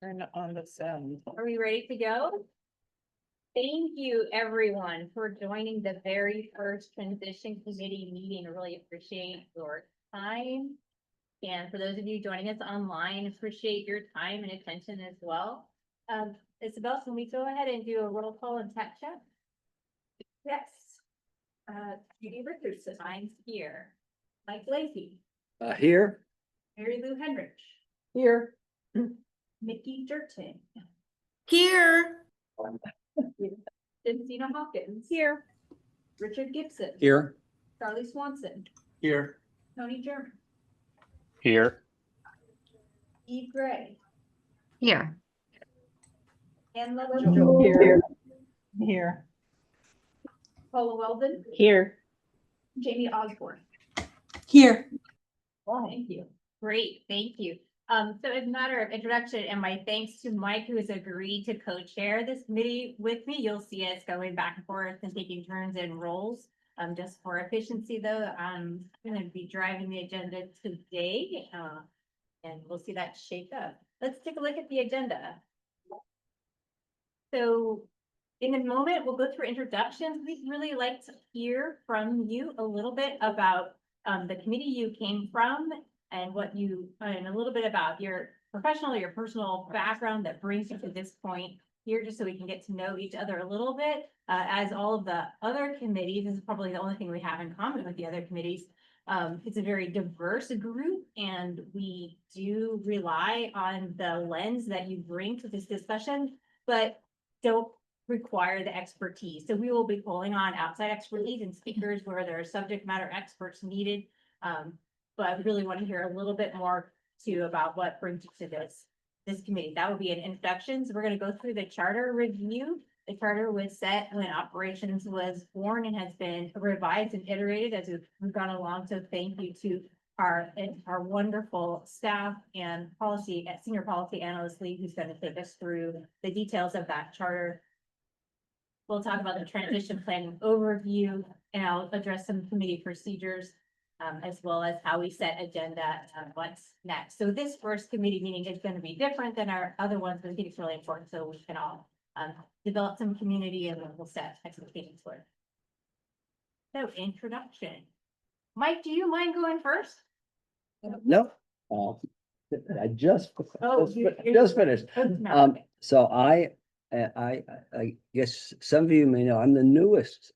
Turn on the sound. Are we ready to go? Thank you, everyone, for joining the very first transition committee meeting. I really appreciate your time. And for those of you joining us online, appreciate your time and attention as well. Isabel, can we go ahead and do a roll call and tech check? Yes. Judy Richardson, I'm here. Mike Lacy, Here. Mary Lou Hendrich, Here. Mickey Jerton, Here. Jensina Hawkins. Here. Richard Gibson. Here. Charlie Swanson. Here. Tony German. Here. Eve Gray. Here. Ann Lovejoy. Here. Here. Paula Weldon. Here. Jamie Osborne. Here. Thank you. Great, thank you. So as a matter of introduction, and my thanks to Mike, who has agreed to co-chair this committee with me. You'll see us going back and forth and taking turns in roles. Just for efficiency though, I'm gonna be driving the agenda today, and we'll see that shape up. Let's take a look at the agenda. So in a moment, we'll go through introductions. We'd really like to hear from you a little bit about the committee you came from and what you, and a little bit about your professional, your personal background that brings you to this point here, just so we can get to know each other a little bit. As all of the other committees, this is probably the only thing we have in common with the other committees. It's a very diverse group, and we do rely on the lens that you bring to this discussion, but don't require the expertise. So we will be pulling on outside expertise and speakers where there are subject matter experts needed. But I really want to hear a little bit more too about what brings you to this committee. That would be an introduction. So we're going to go through the charter review. The charter was set when operations was born and has been revised and iterated as we've gone along. So thank you to our wonderful staff and senior policy analyst Lee, who's going to take us through the details of that charter. We'll talk about the transition planning overview, and I'll address some committee procedures, as well as how we set agenda and what's next. So this first committee meeting is going to be different than our other ones, but I think it's really important so we can all develop some community and then we'll set expectations for it. So introduction. Mike, do you mind going first? No. I just finished. No. So I guess some of you may know I'm the newest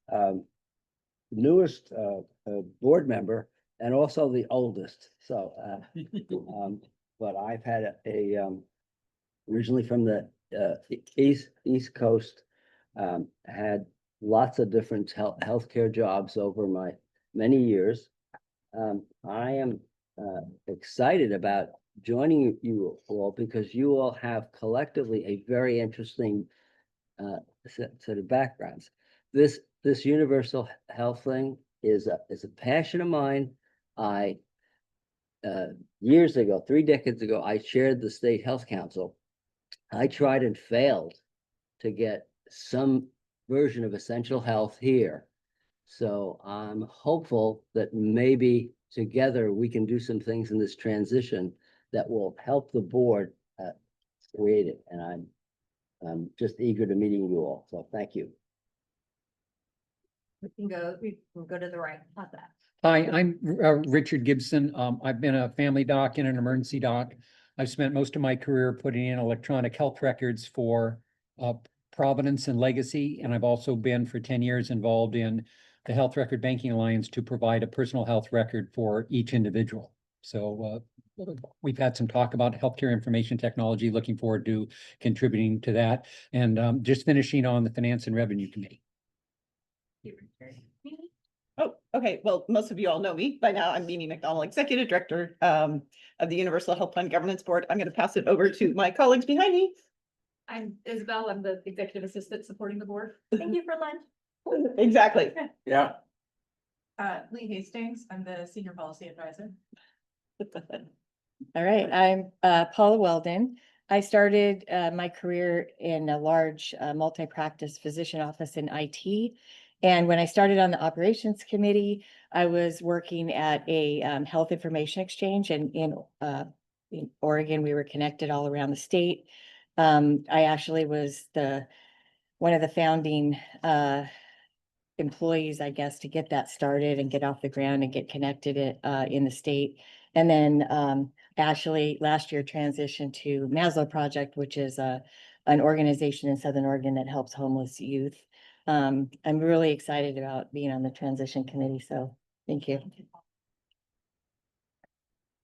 board member and also the oldest. So, but I've had originally from the East Coast, had lots of different healthcare jobs over my many years. I am excited about joining you all because you all have collectively a very interesting set of backgrounds. This universal health thing is a passion of mine. Years ago, 3 decades ago, I chaired the State Health Council. I tried and failed to get some version of essential health here. So I'm hopeful that maybe together we can do some things in this transition that will help the board create it. And I'm just eager to meeting you all. So thank you. We can go to the right. How's that? Hi, I'm Richard Gibson. I've been a family doc and an emergency doc. I've spent most of my career putting in electronic health records for Providence and Legacy, and I've also been for 10 years involved in the Health Record Banking Alliance to provide a personal health record for each individual. So we've had some talk about healthcare information technology, looking forward to contributing to that, and just finishing on the Finance and Revenue Committee. Oh, okay. Well, most of you all know me by now. I'm Mimi McDonald, Executive Director of the Universal Health Plan Governance Board. I'm going to pass it over to my colleagues behind me. I'm Isabel. I'm the executive assistant supporting the board. Thank you for lunch. Exactly. Yeah. Lee Hastings. I'm the senior policy advisor. All right, I'm Paula Weldon. I started my career in a large multi-practice physician office in IT. And when I started on the operations committee, I was working at a health information exchange, and in Oregon, we were connected all around the state. I actually was one of the founding employees, I guess, to get that started and get off the ground and get connected in the state. And then Ashley last year transitioned to Maslow Project, which is an organization in Southern Oregon that helps homeless youth. I'm really excited about being on the transition committee, so thank you.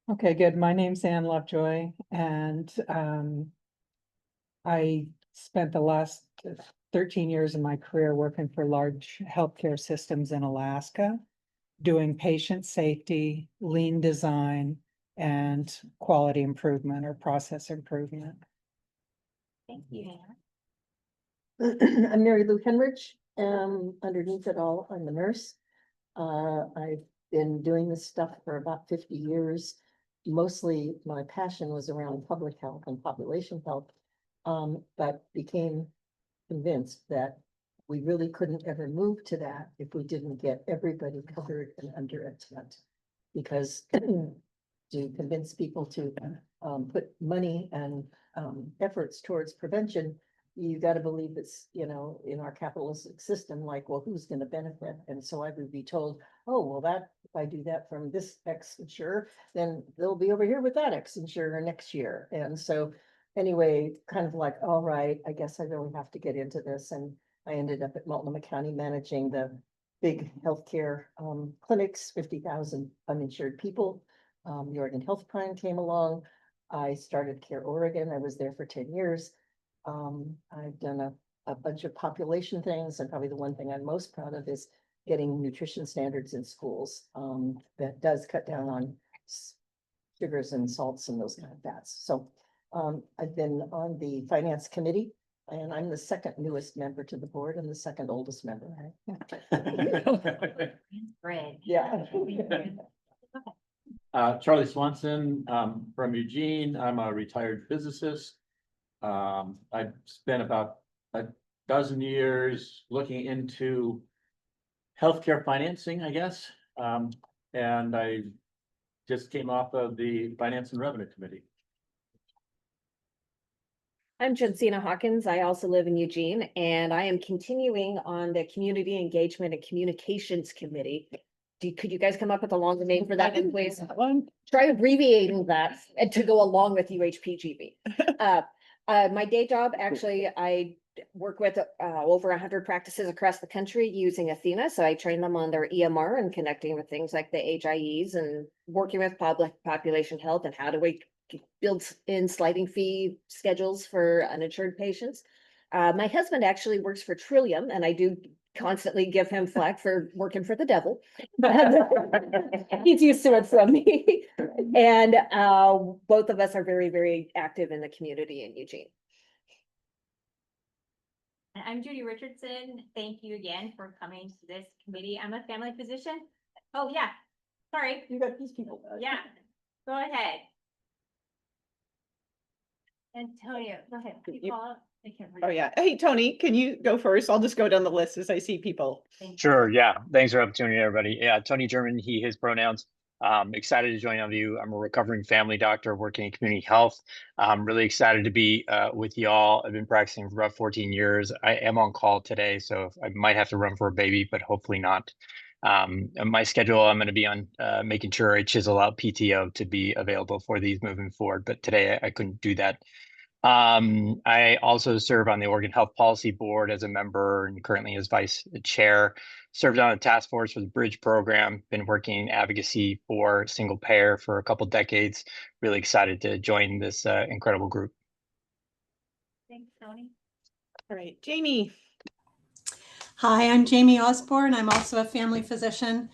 Okay, good. My name's Ann Lovejoy, and I spent the last 13 years of my career working for large healthcare systems in Alaska, doing patient safety, lean design, and quality improvement or process improvement. Thank you, Hannah. I'm Mary Lou Henrich, underneath it all, I'm a nurse. I've been doing this stuff for about 50 years. Mostly my passion was around public health and population health, but became convinced that we really couldn't ever move to that if we didn't get everybody covered and under a tent. Because to convince people to put money and efforts towards prevention, you got to believe it's, you know, in our capitalistic system, like, well, who's going to benefit? And so I would be told, oh, well, that if I do that from this X insurer, then they'll be over here with that X insurer next year. And so anyway, kind of like, all right, I guess I really have to get into this. And I ended up at Multnomah County managing the big healthcare clinics, 50,000 uninsured people. The Oregon Health Plan came along. I started Care Oregon. I was there for 10 years. I've done a bunch of population things, and probably the one thing I'm most proud of is getting nutrition standards in schools. That does cut down on sugars and salts and those kind of fats. So I've been on the finance committee, and I'm the second newest member to the board and the second oldest member. Fred. Yeah. Charlie Swanson, from Eugene. I'm a retired physicist. I've spent about a dozen years looking into healthcare financing, I guess. And I just came off of the Finance and Revenue Committee. I'm Jensina Hawkins. I also live in Eugene, and I am continuing on the Community Engagement and Communications Committee. Could you guys come up with a longer name for that one, please? Try abbreviating that and to go along with UHPGB. My day job, actually, I work with over 100 practices across the country using Athena. So I train them on their EMR and connecting with things like the HIEs and working with population health and how do we build in sliding fee schedules for uninsured patients. My husband actually works for Trillium, and I do constantly give him flack for working for the devil. He's used to it from me. And both of us are very, very active in the community in Eugene. I'm Judy Richardson. Thank you again for coming to this committee. I'm a family physician. Oh, yeah. Sorry. You got these people. Yeah. Go ahead. Antonio, go ahead. You- I can't read. Oh, yeah. Hey, Tony, can you go first? I'll just go down the list as I see people. Thank you. Sure, yeah. Thanks for the opportunity, everybody. Yeah, Tony German, he, his pronouns. Excited to join on you. I'm a recovering family doctor working in community health. I'm really excited to be with y'all. I've been practicing for about 14 years. I am on call today, so I might have to run for a baby, but hopefully not. And my schedule, I'm going to be on making sure I chisel out PTO to be available for these moving forward. But today I couldn't do that. I also serve on the Oregon Health Policy Board as a member and currently as vice chair. Served on a task force for the Bridge program, been working in advocacy for single payer for a couple decades. Really excited to join this incredible group. Thanks, Tony. All right, Jamie. Hi, I'm Jamie Osborne. I'm also a family physician.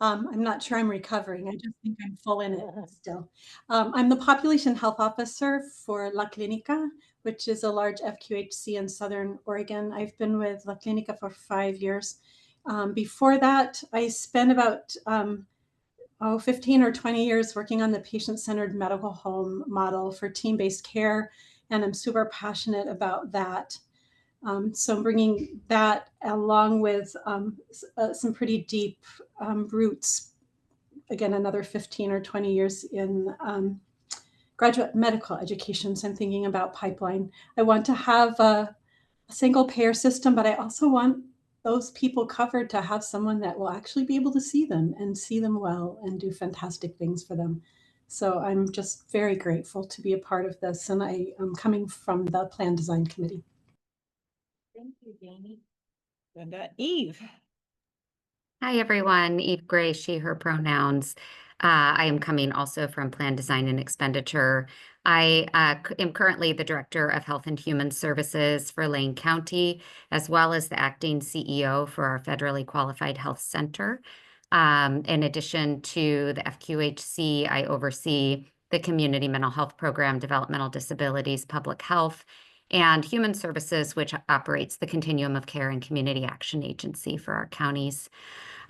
I'm not sure I'm recovering. I just think I'm full in it still. I'm the population health officer for La Clinica, which is a large FQHC in Southern Oregon. I've been with La Clinica for 5 years. Before that, I spent about 15 or 20 years working on the patient-centered medical home model for team-based care, and I'm super passionate about that. So I'm bringing that along with some pretty deep roots, again, another 15 or 20 years in graduate medical education. So I'm thinking about pipeline. I want to have a single payer system, but I also want those people covered to have someone that will actually be able to see them and see them well and do fantastic things for them. So I'm just very grateful to be a part of this. And I am coming from the Plan Design Committee. Thank you, Jamie. And Eve. Hi, everyone. Eve Gray, she, her pronouns. I am coming also from Plan Design and Expenditure. I am currently the Director of Health and Human Services for Lane County, as well as the acting CEO for our Federally Qualified Health Center. In addition to the FQHC, I oversee the Community Mental Health Program, Developmental Disabilities, Public Health, and Human Services, which operates the Continuum of Care and Community Action Agency for our counties.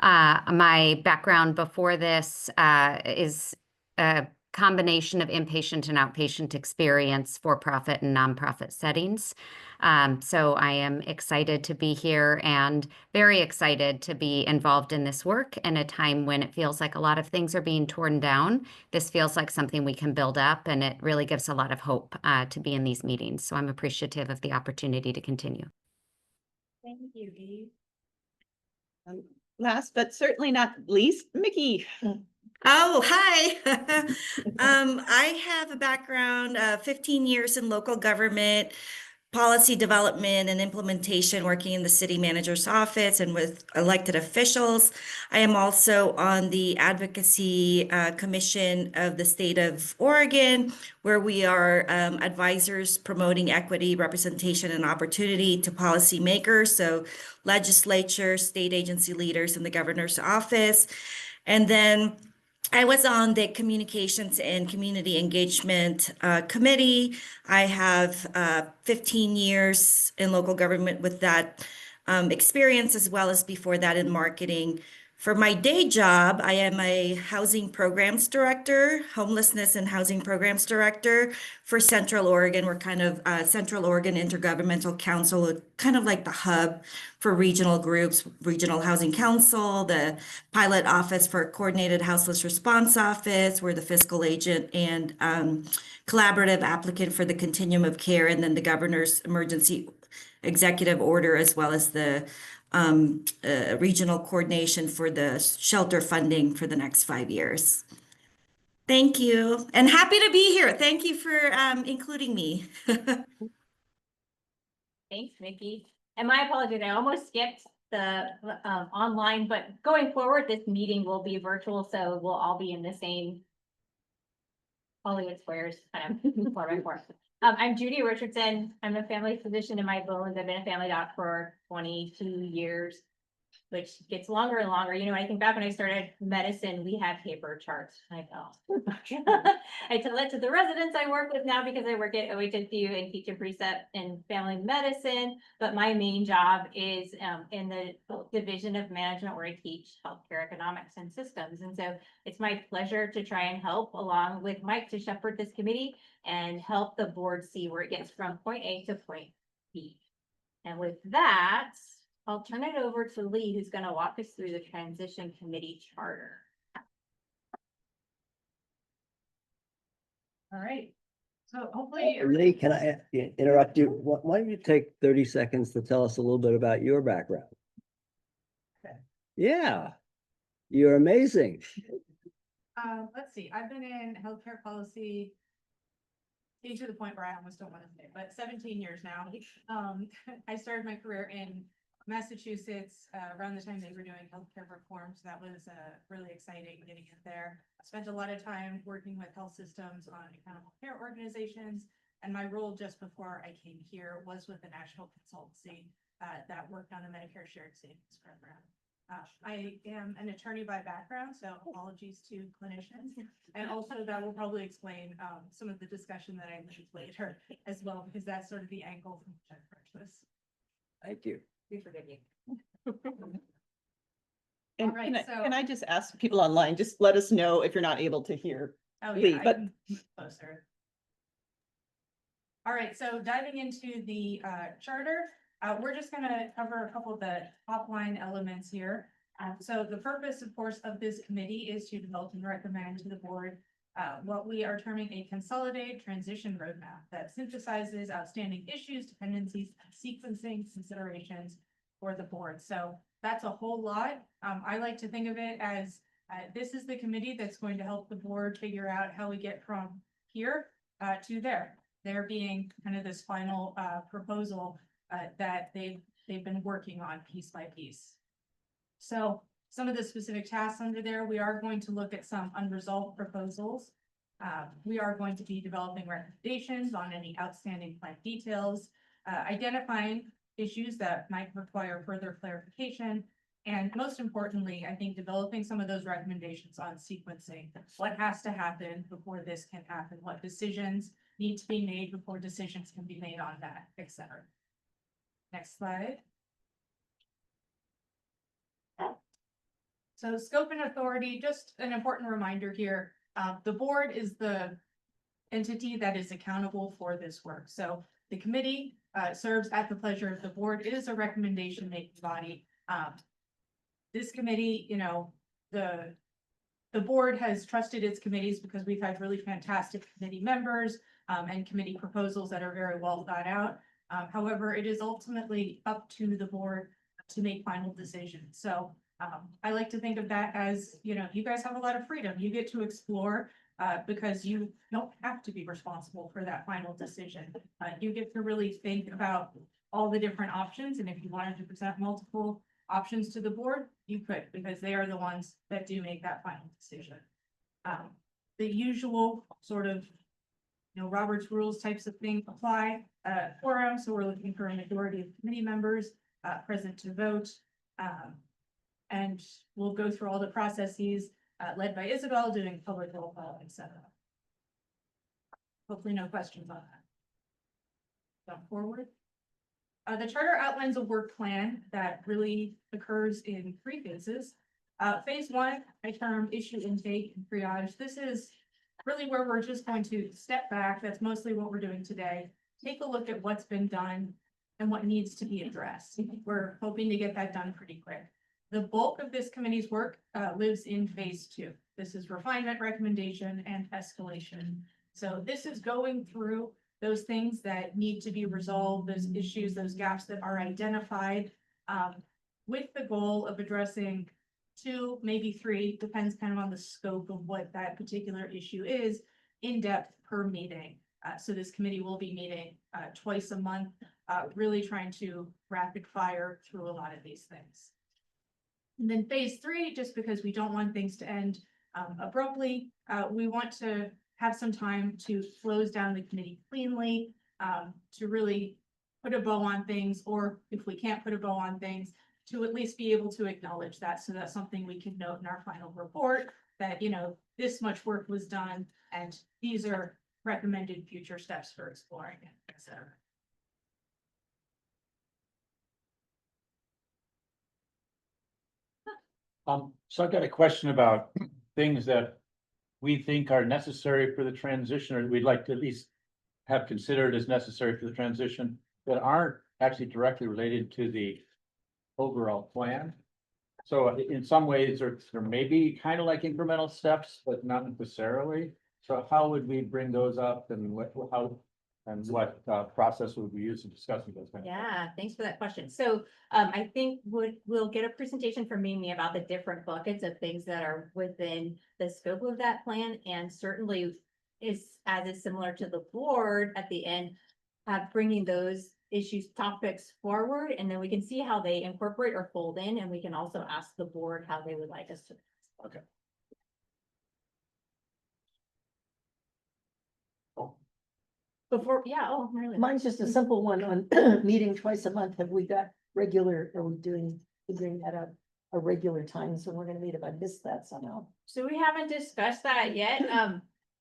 My background before this is a combination of inpatient and outpatient experience, for-profit and nonprofit settings. So I am excited to be here and very excited to be involved in this work in a time when it feels like a lot of things are being torn down. This feels like something we can build up, and it really gives a lot of hope to be in these meetings. So I'm appreciative of the opportunity to continue. Thank you, Eve. Last but certainly not least, Mickey. Oh, hi. I have a background of 15 years in local government, policy development and implementation, working in the city manager's office and with elected officials. I am also on the advocacy commission of the state of Oregon, where we are advisors promoting equity, representation, and opportunity to policymakers, so legislature, state agency leaders, and the governor's office. And then I was on the Communications and Community Engagement Committee. I have 15 years in local government with that experience, as well as before that in marketing. For my day job, I am a housing programs director, homelessness and housing programs director for Central Oregon. We're kind of Central Oregon Intergovernmental Council, kind of like the hub for regional groups, Regional Housing Council, the pilot office for Coordinated Houseless Response Office. We're the fiscal agent and collaborative applicant for the Continuum of Care, and then the governor's emergency executive order, as well as the regional coordination for the shelter funding for the next 5 years. Thank you, and happy to be here. Thank you for including me. Thanks, Mickey. And my apologies, I almost skipped the online, but going forward, this meeting will be virtual, so we'll all be in the same Hollywood Squares, kind of 4x4. I'm Judy Richardson. I'm a family physician in my bones. I've been a family doc for 22 years, which gets longer and longer. You know, I think back when I started medicine, we had paper charts. Like, oh, I tell that to the residents I work with now because I work at OHSU and teach a precept in family medicine. But my main job is in the division of management, where I teach healthcare economics and systems. And so it's my pleasure to try and help, along with Mike, to shepherd this committee and help the board see where it gets from point A to point B. And with that, I'll turn it over to Lee, who's going to walk us through the transition committee charter. All right. So hopefully. Lee, can I interrupt you? Why don't you take 30 seconds to tell us a little bit about your background? Okay. Yeah, you're amazing. Let's see, I've been in healthcare policy to the point where I almost don't want to say, but 17 years now. I started my career in Massachusetts around the time they were doing healthcare reform. So that was really exciting getting in there. I spent a lot of time working with health systems on accountable care organizations. And my role just before I came here was with a national consultancy that worked on the Medicare Shared Savings Program. I am an attorney by background, so apologies to clinicians. And also that will probably explain some of the discussion that I lead later as well, because that's sort of the angle from which I approach this. Thank you. We forgive you. And All right, can I just ask people online, just let us know if you're not able to hear Lee, Yeah, but closer. All right, so diving into the charter, we're just going to cover a couple of the top line elements here. So the purpose, of course, of this committee is to develop and recommend to the board what we are terming a consolidated transition roadmap that synthesizes outstanding issues, dependencies, and sequencing considerations for the board. So that's a whole lot. I like to think of it as this is the committee that's going to help the board figure out how we get from here to there. There being kind of this final proposal that they've been working on piece by piece. So some of the specific tasks under there, we are going to look at some unresolved proposals. We are going to be developing recommendations on any outstanding plan details, identifying issues that might require further clarification. And most importantly, I think developing some of those recommendations on sequencing. What has to happen before this can happen? What decisions need to be made before decisions can be made on that, et cetera. Next slide. So scope and authority, just an important reminder here. The board is the entity that is accountable for this work. So the committee serves at the pleasure of the board. It is a recommendation making body. This committee, you know, the board has trusted its committees because we've had really fantastic committee members and committee proposals that are very well thought out. However, it is ultimately up to the board to make final decisions. So I like to think of that as, you know, you guys have a lot of freedom. You get to explore because you don't have to be responsible for that final decision. You get to really think about all the different options. And if you wanted to present multiple options to the board, you could, because they are the ones that do make that final decision. The usual sort of, you know, Robert's rules types of thing apply. Quorum, so we're looking for a majority of committee members present to vote. And we'll go through all the processes led by Isabel, doing public roll call, etc. Hopefully no questions on that. Go forward. The charter outlines a work plan that really occurs in 3 phases. Phase 1, I term issue intake and triage. This is really where we're just going to step back. That's mostly what we're doing today. Take a look at what's been done and what needs to be addressed. We're hoping to get that done pretty quick. The bulk of this committee's work lives in phase 2. This is refinement, recommendation, and escalation. So this is going through those things that need to be resolved, those issues, those gaps that are identified, with the goal of addressing 2, maybe 3, depends kind of on the scope of what that particular issue is, in depth per meeting. So this committee will be meeting twice a month, really trying to rapid fire through a lot of these things. And then phase 3, just because we don't want things to end abruptly, we want to have some time to close down the committee cleanly, to really put a bow on things, or if we can't put a bow on things, to at least be able to acknowledge that. So that's something we can note in our final report that, you know, this much work was done and these are recommended future steps for exploring it, et cetera. So I've got a question about things that we think are necessary for the transition, or we'd like to at least have considered as necessary for the transition that aren't actually directly related to the overall plan. So in some ways, there may be kind of like incremental steps, but not necessarily. So how would we bring those up, and what process would we use in discussing those things? Yeah, thanks for that question. So I think we'll get a presentation from Mimi about the different buckets of things that are within the scope of that plan, and certainly is similar to the board at the end, bringing those issues, topics forward, and then we can see how they incorporate or fold in, and we can also ask the board how they would like us to. Okay. Before, yeah, oh, Marilyn. Mine's just a simple one on meeting twice a month. Have we got regular, are we figuring that out? A regular time, so we're gonna meet if I missed that somehow. So we haven't discussed that yet.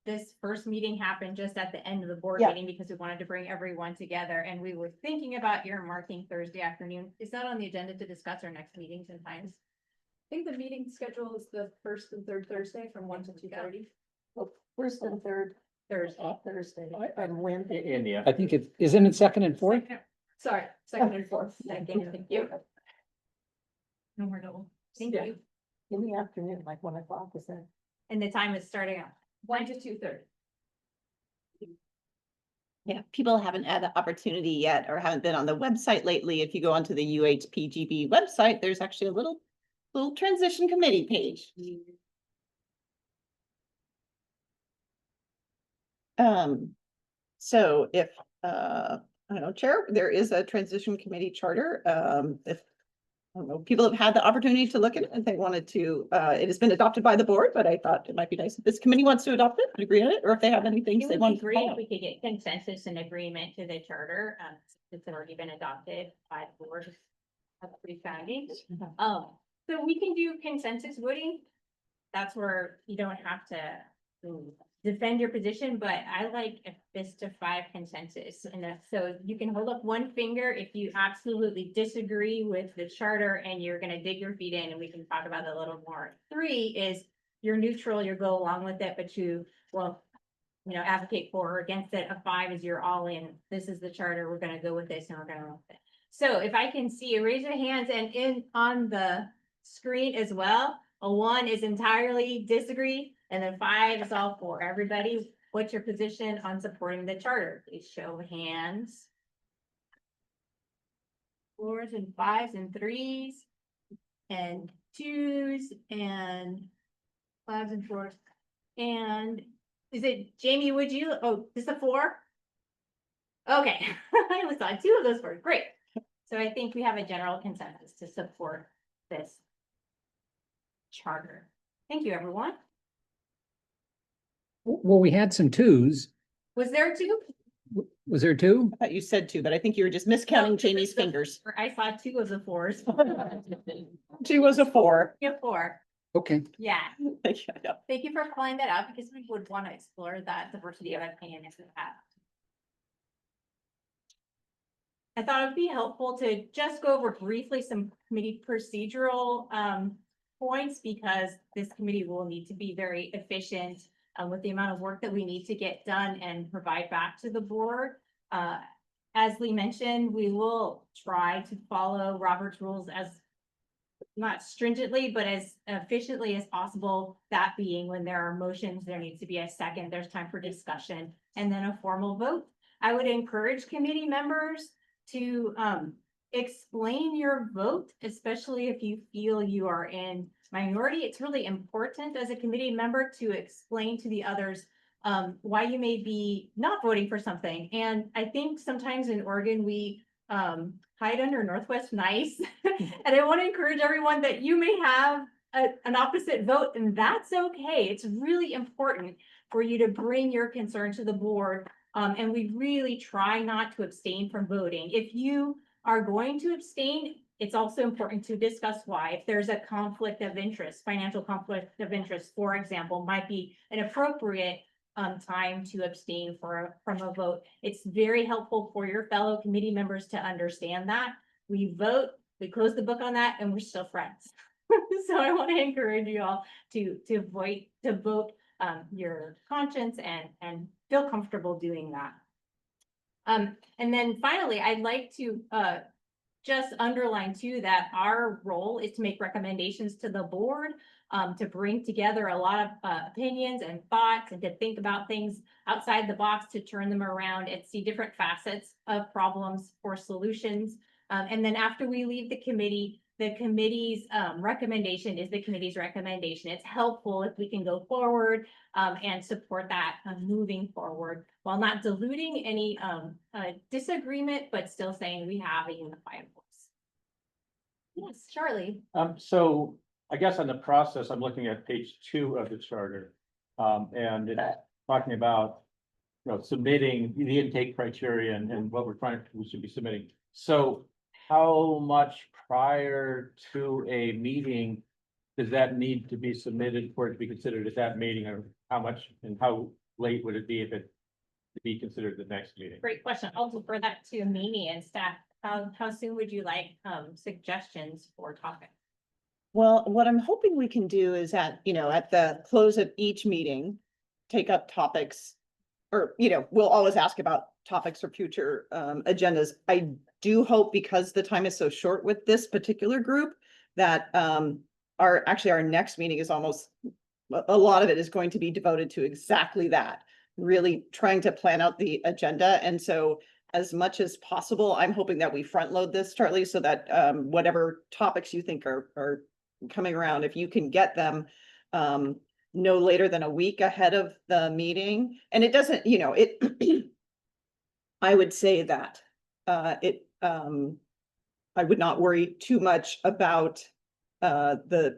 This first meeting happened just at the end of the board Yeah. meeting because we wanted to bring everyone together, and we were thinking about earmarking Thursday afternoon. Is that on the agenda to discuss our next meetings and times? I think the meeting schedule is the 1st and 3rd Thursday from 1 to 2:30. Well, first and third Thursday. Thursday, and when? In the. I think isn't it second and fourth? Sorry, 2nd and 4th. Thank you. No more double. Thank Yeah. you. In the afternoon, like 1 o'clock, is that? And the time is starting at 1 to 2:30. Yeah, people haven't had the opportunity yet or haven't been on the website lately. If you go onto the UHPGB website, there's actually a little transition committee page. So if, I don't know, Chair, there is a transition committee charter. If, I don't know, people have had the opportunity to look at it and they wanted to, it has been adopted by the board, but I thought it might be nice if this committee wants to adopt it, agree on it, or if they have any things It they would want be to great if follow. we could get consensus and agreement to the charter, since it's already been adopted by the board of pre-founding. So we can do consensus voting. That's where you don't have to defend your position, but I like a fist to 5 consensus. And so you can hold up one finger if you absolutely disagree with the charter and you're gonna dig your feet in, and we can talk about it a little more. 3 is you're neutral, you go along with it, but you, well, you know, advocate for or against it. A 5 is you're all in. This is the charter. We're gonna go with this and we're gonna run with it. So if I can see, raise your hands, and in on the screen as well. A 1 is entirely disagree, and then 5 is all for. Everybody, what's your position on supporting the charter? Please show of hands. 4s and 5s and 3s and 2s and 5s and 4s. And is it Jamie, would you, oh, this is a 4? Okay, I only saw 2 of those 4, great. So I think we have a general consensus to support this charter. Thank you, everyone. Well, we had some 2s. Was there 2? Was there 2? I thought you said 2, but I think you were just miscounting Jamie's fingers. I saw 2 of the 4s. 2 was a 4. Yeah, 4, Okay. yeah. Yeah. Thank you for calling that out, because we would want to explore that diversity of opinion if we have. I thought it'd be helpful to just go over briefly some committee procedural points, because this committee will need to be very efficient with the amount of work that we need to get done and provide back to the board. As Lee mentioned, we will try to follow Robert's rules as not stringently, but as efficiently as possible. That being, when there are motions, there needs to be a second, there's time for discussion, and then a formal vote. I would encourage committee members to explain your vote, especially if you feel you are in minority. It's really important as a committee member to explain to the others why you may be not voting for something. And I think sometimes in Oregon, we hide under Northwest nice. And I want to encourage everyone that you may have an opposite vote, and that's okay. It's really important for you to bring your concern to the board. And we really try not to abstain from voting. If you are going to abstain, it's also important to discuss why. If there's a conflict of interest, financial conflict of interest, for example, might be an appropriate time to abstain from a vote. It's very helpful for your fellow committee members to understand that. We vote, we close the book on that, and we're still friends. So I want to encourage you all to vote your conscience and feel comfortable doing that. And then finally, I'd like to just underline too that our role is to make recommendations to the board, to bring together a lot of opinions and thoughts, and to think about things outside the box, to turn them around and see different facets of problems for solutions. And then after we leave the committee's recommendation is the committee's recommendation. It's helpful if we can go forward and support that moving forward, while not diluting any disagreement, but still saying we have a unified voice. Yes, Charlie. So I guess on the process, I'm looking at page 2 of the charter. And it's talking about, submitting the intake criteria and what we should be submitting. So how much prior to a meeting does that need to be submitted for it to be considered at that meeting, or how much and how late would it be if it to be considered the next meeting? Great question. I'll defer that to Mimi and staff. How soon would you like suggestions for topics? Well, what I'm hoping we can do is at the close of each meeting, take up topics, or, we'll always ask about topics for future agendas. I do hope, because the time is so short with this particular group, that our next meeting is almost a lot of it is going to be devoted to exactly that, really trying to plan out the agenda. And so as much as possible, I'm hoping that we front load this, Charlie, so that whatever topics you think are coming around, if you can get them no later than a week ahead of the meeting. And it doesn't, you know, it I would say that I would not worry too much about the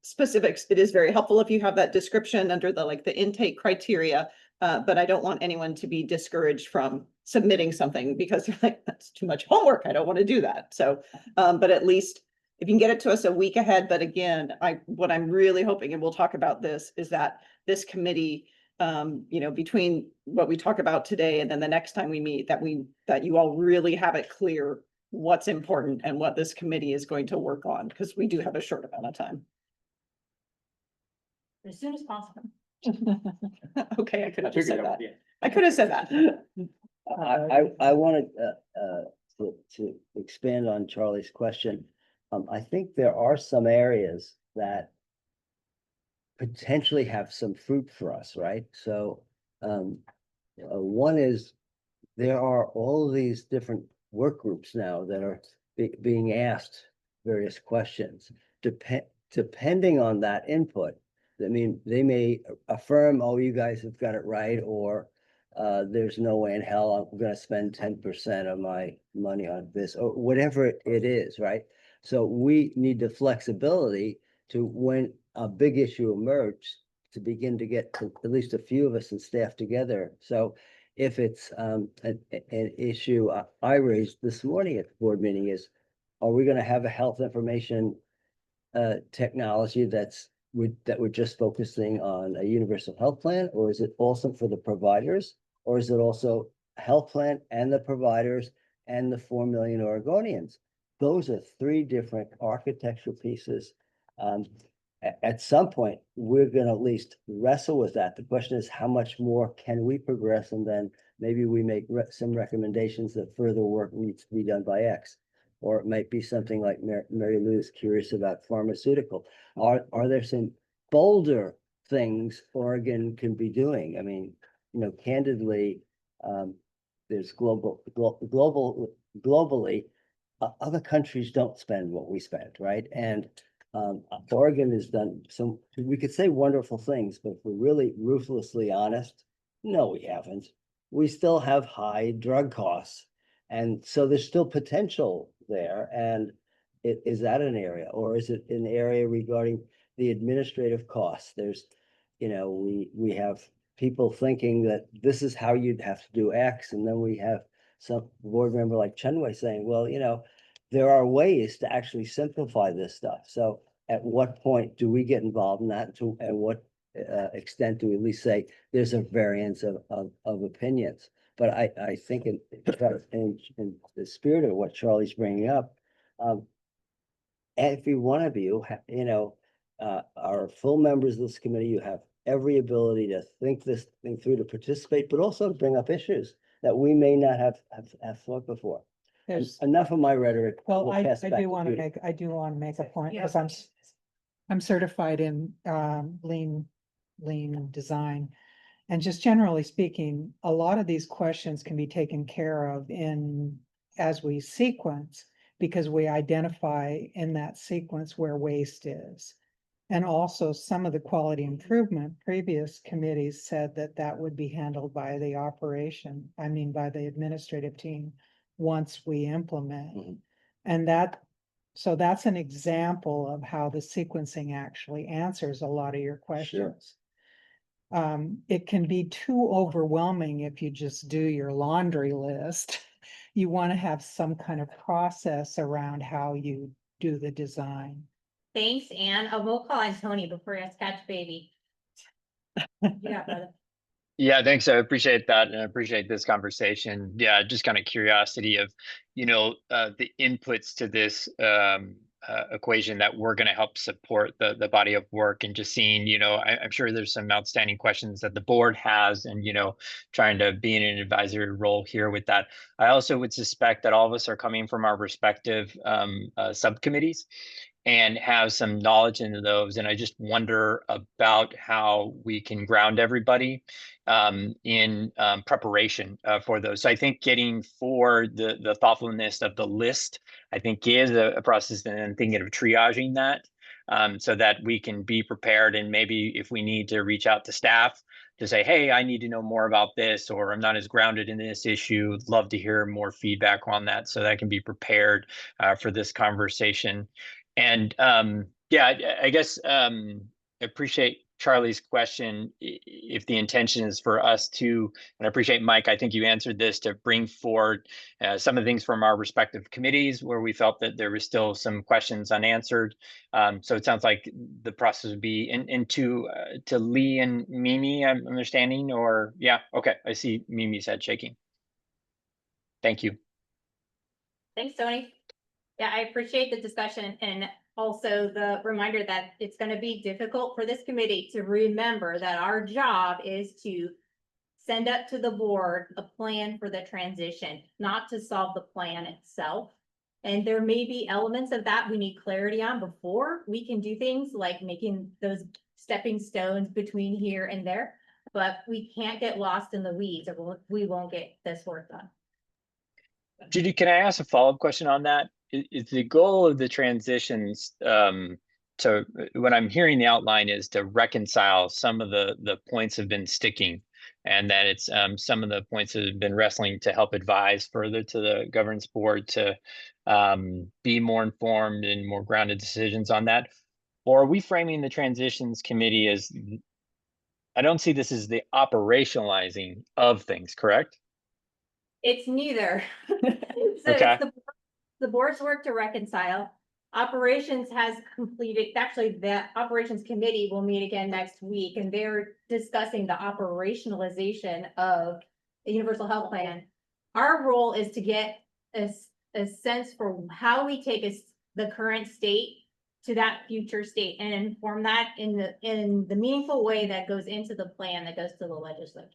specifics. It is very helpful if you have that description under the like the intake criteria, but I don't want anyone to be discouraged from submitting something because they're like, that's too much homework. I don't want to do that. So, but at least if you can get it to us a week ahead. But again, what I'm really hoping, and we'll talk about this, is that this committee, you know, between what we talk about today and then the next time we meet, that you all really have it clear what's important and what this committee is going to work on, because we do have a short amount of time. As soon as possible. Okay, I could have just said that. I could have said that. I wanted to expand on Charlie's question. I think there are some areas that potentially have some fruit for us, right? So one is there are all of these different work groups now that are being asked various questions. Depending on that input, I mean, they may affirm, oh, you guys have got it right, or there's no way in hell I'm going to spend 10% of my money on this, or whatever it is, right? So we need the flexibility to, when a big issue emerges, to begin to get at least a few of us and staff together. So if it's an issue I raised this morning at the board meeting is, are we going to have a health information technology that we're just focusing on a universal health plan, or is it also for the providers, or is it also a health plan and the providers and the 4 million Oregonians? Those are three different architectural pieces. At some point, we're going to at least wrestle with that. The question is, how much more can we progress? And then maybe we make some recommendations that further work needs to be done by X. Or it might be something like Mary Lou is curious about pharmaceutical. Are there some bolder things Oregon can be doing? I mean, you know, candidly, there's globally, other countries don't spend what we spend, right? And Oregon has done some, we could say wonderful things, but if we're really ruthlessly honest, no, we haven't. We still have high drug costs. And so there's still potential there. And is that an area, or is it an area regarding the administrative costs? There's, you know, we have people thinking that this is how you'd have to do X. And then we have some board member like Chenway saying, well, you know, there are ways to actually simplify this stuff. So at what point do we get involved in that? And what extent do we at least say there's a variance of opinions? But I think in the spirit of what Charlie's bringing up, every one of you, you know, are full members of this committee. You have every ability to think this thing through, to participate, but also to bring up issues that we may not have thought before. There's, Enough of my rhetoric. well, We'll I pass it back do to want to Judy. make a point, Yeah. because I'm certified in lean design. And just generally speaking, a lot of these questions can be taken care of as we sequence, because we identify in that sequence where waste is. And also some of the quality improvement, previous committees said that would be handled by the by the administrative team once we implement. Mhm. And so that's an example of how the sequencing actually answers a lot of your questions. It can be too overwhelming if you just do your laundry list. You want to have some kind of process around how you do the design. Thanks, Anne. We'll call on Tony before you catch baby. Yeah, brother. Yeah, thanks. I appreciate that. And I appreciate this conversation. Yeah, just kind of curiosity of, you know, the inputs to this equation that we're going to help support the body of work, and just seeing, you know, I'm sure there's some outstanding questions that the board has, and, you know, trying to be in an advisory role here with that. I also would suspect that all of us are coming from our respective subcommittees. and have some knowledge into those. And I just wonder about how we can ground everybody in preparation for those. So I think getting for the thoughtfulness of the list, I think is a process, and then thinking of triaging that so that we can be prepared. And maybe if we need to reach out to staff to say, hey, I need to know more about this, or I'm not as grounded in this issue, love to hear more feedback on that so that I can be prepared for this conversation. And yeah, I guess I appreciate Charlie's question. If the intention is for us to, and I appreciate Mike, I think you answered this, to bring forward some of the things from our respective committees where we felt that there was still some questions unanswered. So it sounds like the process would be into to Lee and Mimi, I'm understanding, or yeah, okay, I see Mimi's head shaking. Thank you. Thanks, Tony. Yeah, I appreciate the discussion and also the reminder that it's going to be difficult for this committee to remember that our job is to send up to the board a plan for the transition, not to solve the plan itself. And there may be elements of that we need clarity on before we can do things like making those stepping stones between here and there. But we can't get lost in the weeds or we won't get this work done. Judy, can I ask a follow-up question on that? Is the goal of the transitions to, when I'm hearing the outline, is to reconcile some of the points have been sticking, and that it's some of the points that have been wrestling to help advise further to the governance board to be more informed and more grounded decisions on that? Or are we framing the transitions committee as, I don't see this as the operationalizing of things, correct? It's neither. So Okay. it's the board's work to reconcile. Operations has completed, actually, the operations committee will meet again next week, and they're discussing the operationalization of the universal health plan. Our role is to get a sense for how we take the current state to that future state and inform that in the meaningful way that goes into the plan that goes to the legislature.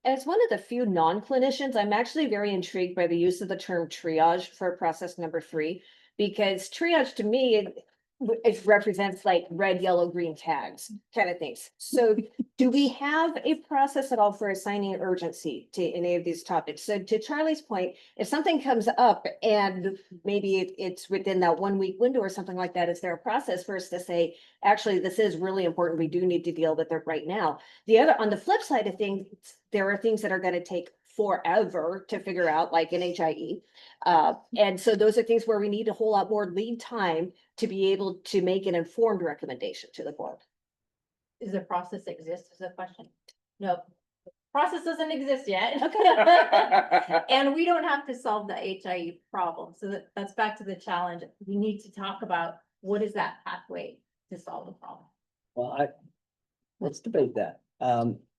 As one of the few non-clinicians, I'm actually very intrigued by the use of the term triage for process number 3, because triage to me, it represents like red, yellow, green tags kind of things. So do we have a process at all for assigning urgency to any of these topics? So to Charlie's point, if something comes up and maybe it's within that 1-week window or something like that, is there a process for us to say, actually, this is really important, we do need to deal with it right now? The other, on the flip side of things, there are things that are going to take forever to figure out, like an HIE. And so those are things where we need a whole lot more lead time to be able to make an informed recommendation to the board. Does the process exist is a question? No, process doesn't exist yet. Okay. And we don't have to solve the HIE problem. So that's back to the challenge. We need to talk about what is that pathway to solve the problem. Well, let's debate that.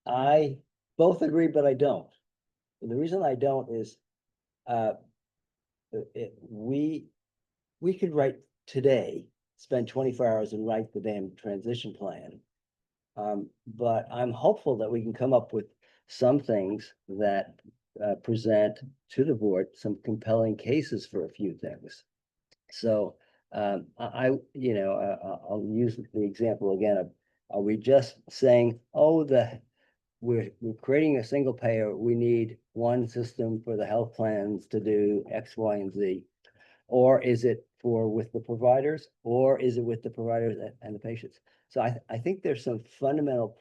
I both agree, but I don't. And the reason I don't is, we could write today, spend 24 hours and write the damn transition plan. But I'm hopeful that we can come up with some things that present to the board some compelling cases for a few things. So I'll use the example again of, are we just saying, oh, we're creating a single payer, we need one system for the health plans to do X, Y, and Z? Or is it with the providers, or is it with the providers and the patients? So I think there's some fundamental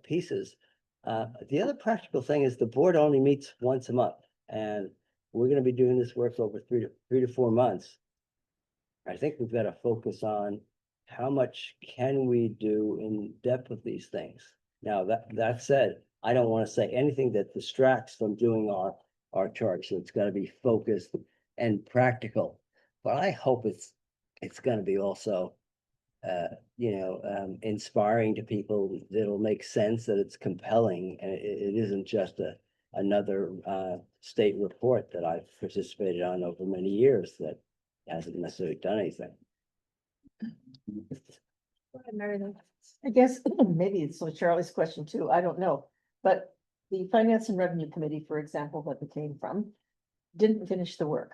pieces. The other practical thing is the board only meets once a month, and we're going to be doing this work over 3 to 4 months. I think we've got to focus on how much can we do in depth with these things. Now, that said, I don't want to say anything that distracts from doing our charts. So it's got to be focused and practical, but I hope it's going to be also, inspiring to people. That'll make sense, that it's compelling, and it isn't just another state report that I've participated on over many years that hasn't necessarily done anything. I guess maybe it's Charlie's question too, I don't know, but the Finance and Revenue Committee, for example, that we came from, didn't finish the work.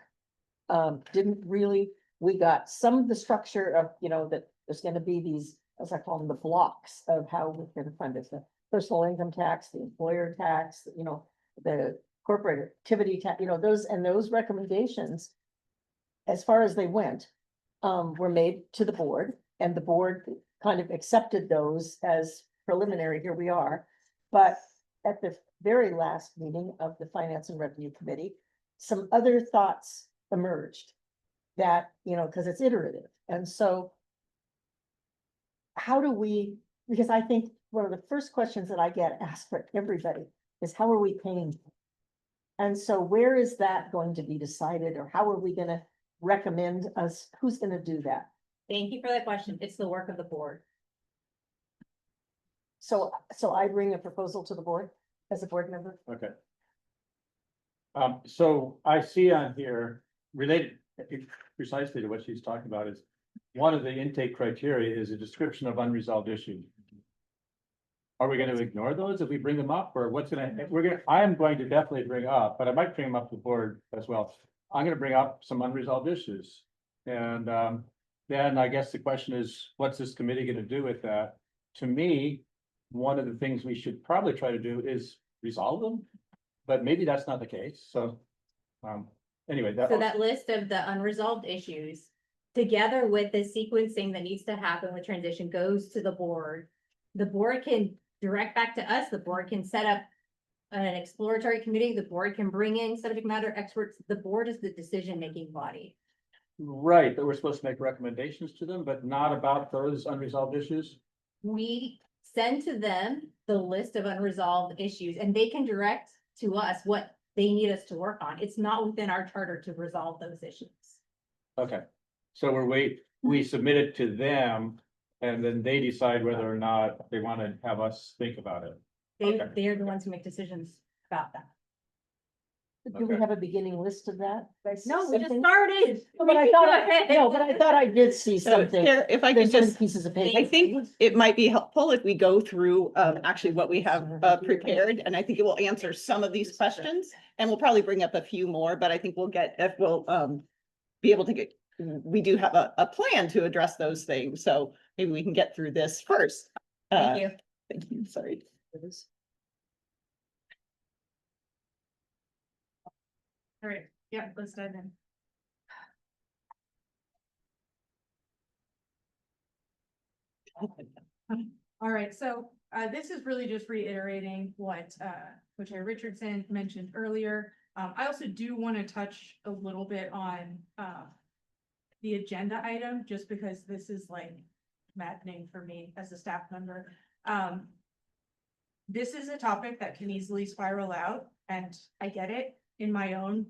didn't really, we got some of the structure of, that there's gonna be these, as I call them, the blocks of how we're gonna fund it. The personal income tax, the employer tax, the corporate activity tax, those recommendations, as far as they went, were made to the board, and the board kind of accepted those as preliminary, here we are. But at the very last meeting of the Finance and Revenue Committee, some other thoughts emerged that, because it's iterative. And so how do we, because I think one of the first questions that I get asked for everybody is, how are we paying? And so where is that going to be decided, or how are we gonna recommend us, who's gonna do that? Thank you for that question. It's the work of the board. So I bring a proposal to the board as a board member? Okay. So I see on here, related precisely to what she's talking about, is one of the intake criteria is a description of unresolved issues. Are we going to ignore those if we bring them up, or what's I am going to definitely bring up, but I might bring them up to the board as well. I'm going to bring up some unresolved issues. And then I guess the question is, what's this committee going to do with that? To me, one of the things we should probably try to do is resolve them, but maybe that's not the case. So anyway, So that list of the unresolved issues, together with the sequencing that needs to happen with transition, goes to the board. The board can direct back to us. The board can set up an exploratory committee. The board can bring in subject matter experts. The board is the decision-making body. right, that we're supposed to make recommendations to them, but not about those unresolved issues. We send to them the list of unresolved issues, and they can direct to us what they need us to work on. It's not within our charter to resolve those issues. Okay, so we submit it to them, and then they decide whether or not they want to have us think about it. Okay. They are the ones who make decisions about that. Do we Okay. have a beginning list of that? No, we just Something? started. No, but I thought I did see So something. Sarah, if I could There's some just, pieces of I paper. think it might be helpful if we go through actually what we have prepared, and I think it will answer some of these questions. And we'll probably bring up a few more, but I think we'll be able to get, we do have a plan to address those things, so maybe we can get through this first. Thank you. Thank you, sorry. All right, yeah, let's dive in. All right, so this is really just reiterating what Chair Richardson mentioned earlier. I also do want to touch a little bit on the agenda item, just because this is like maddening for me as a staff member. This is a topic that can easily spiral out, and I get it. In my own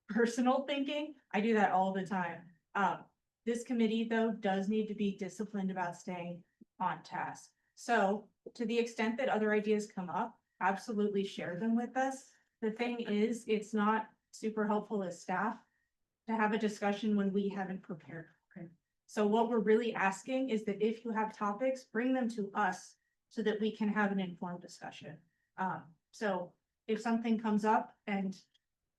personal thinking, I do that all the time. This committee, though, does need to be disciplined about staying on task. So to the extent that other ideas come up, absolutely share them with us. The thing is, it's not super helpful as staff to have a discussion when we haven't prepared for it. So what we're really asking is that if you have topics, bring them to us so that we can have an informed discussion. So if something comes up and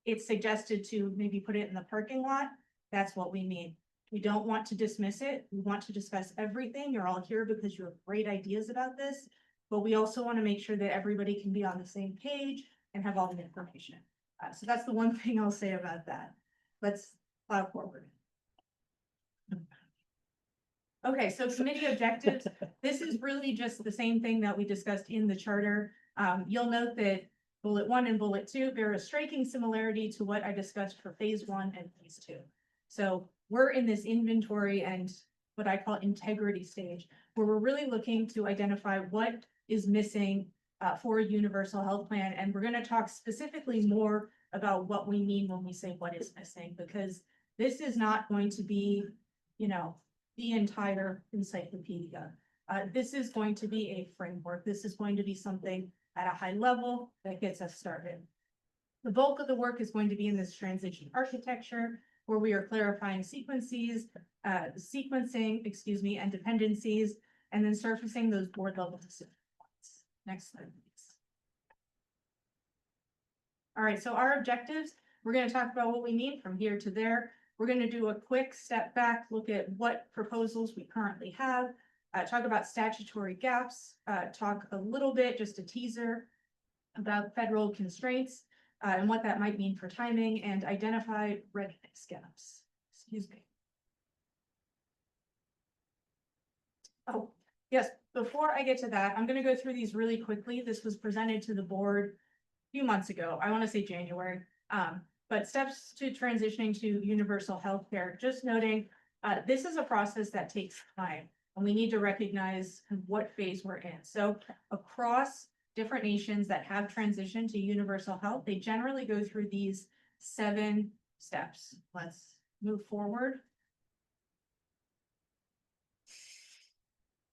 it's suggested to maybe put it in the parking lot, that's what we mean. We don't want to dismiss it. We want to discuss everything. You're all here because you have great ideas about this, but we also want to make sure that everybody can be on the same page and have all the information. So that's the one thing I'll say about that. Let's plow forward. Okay, so committee objectives. This is really just the same thing that we discussed in the charter. You'll note that bullet 1 and bullet 2 bear a striking similarity to what I discussed for phase 1 and phase 2. So we're in this inventory and what I call integrity stage, where we're really looking to identify what is missing for a universal health plan. And we're going to talk specifically more about what we mean when we say what is missing, because this is not going to be, the entire encyclopedia. This is going to be a framework. This is going to be something at a high level that gets us started. The bulk of the work is going to be in this transition architecture, where we are clarifying sequencing, and dependencies, and then surfacing those board level decision points. Next slide, please. All right, so our objectives, We're gonna talk about what we need from here to there. We're gonna do a quick step back, look at what proposals we currently have, talk about statutory gaps, talk a little bit, just a teaser about federal constraints, and what that might mean for timing, and identify readiness gaps. Excuse me. Oh, yes, before I get to that, I'm gonna go through these really quickly. This was presented to the board a few months ago. I want to say January. But steps to transitioning to universal health care, just noting, this is a process that takes time, and we need to recognize what phase we're in. So across different nations that have transitioned to universal health, they generally go through these 7 steps. Let's move forward.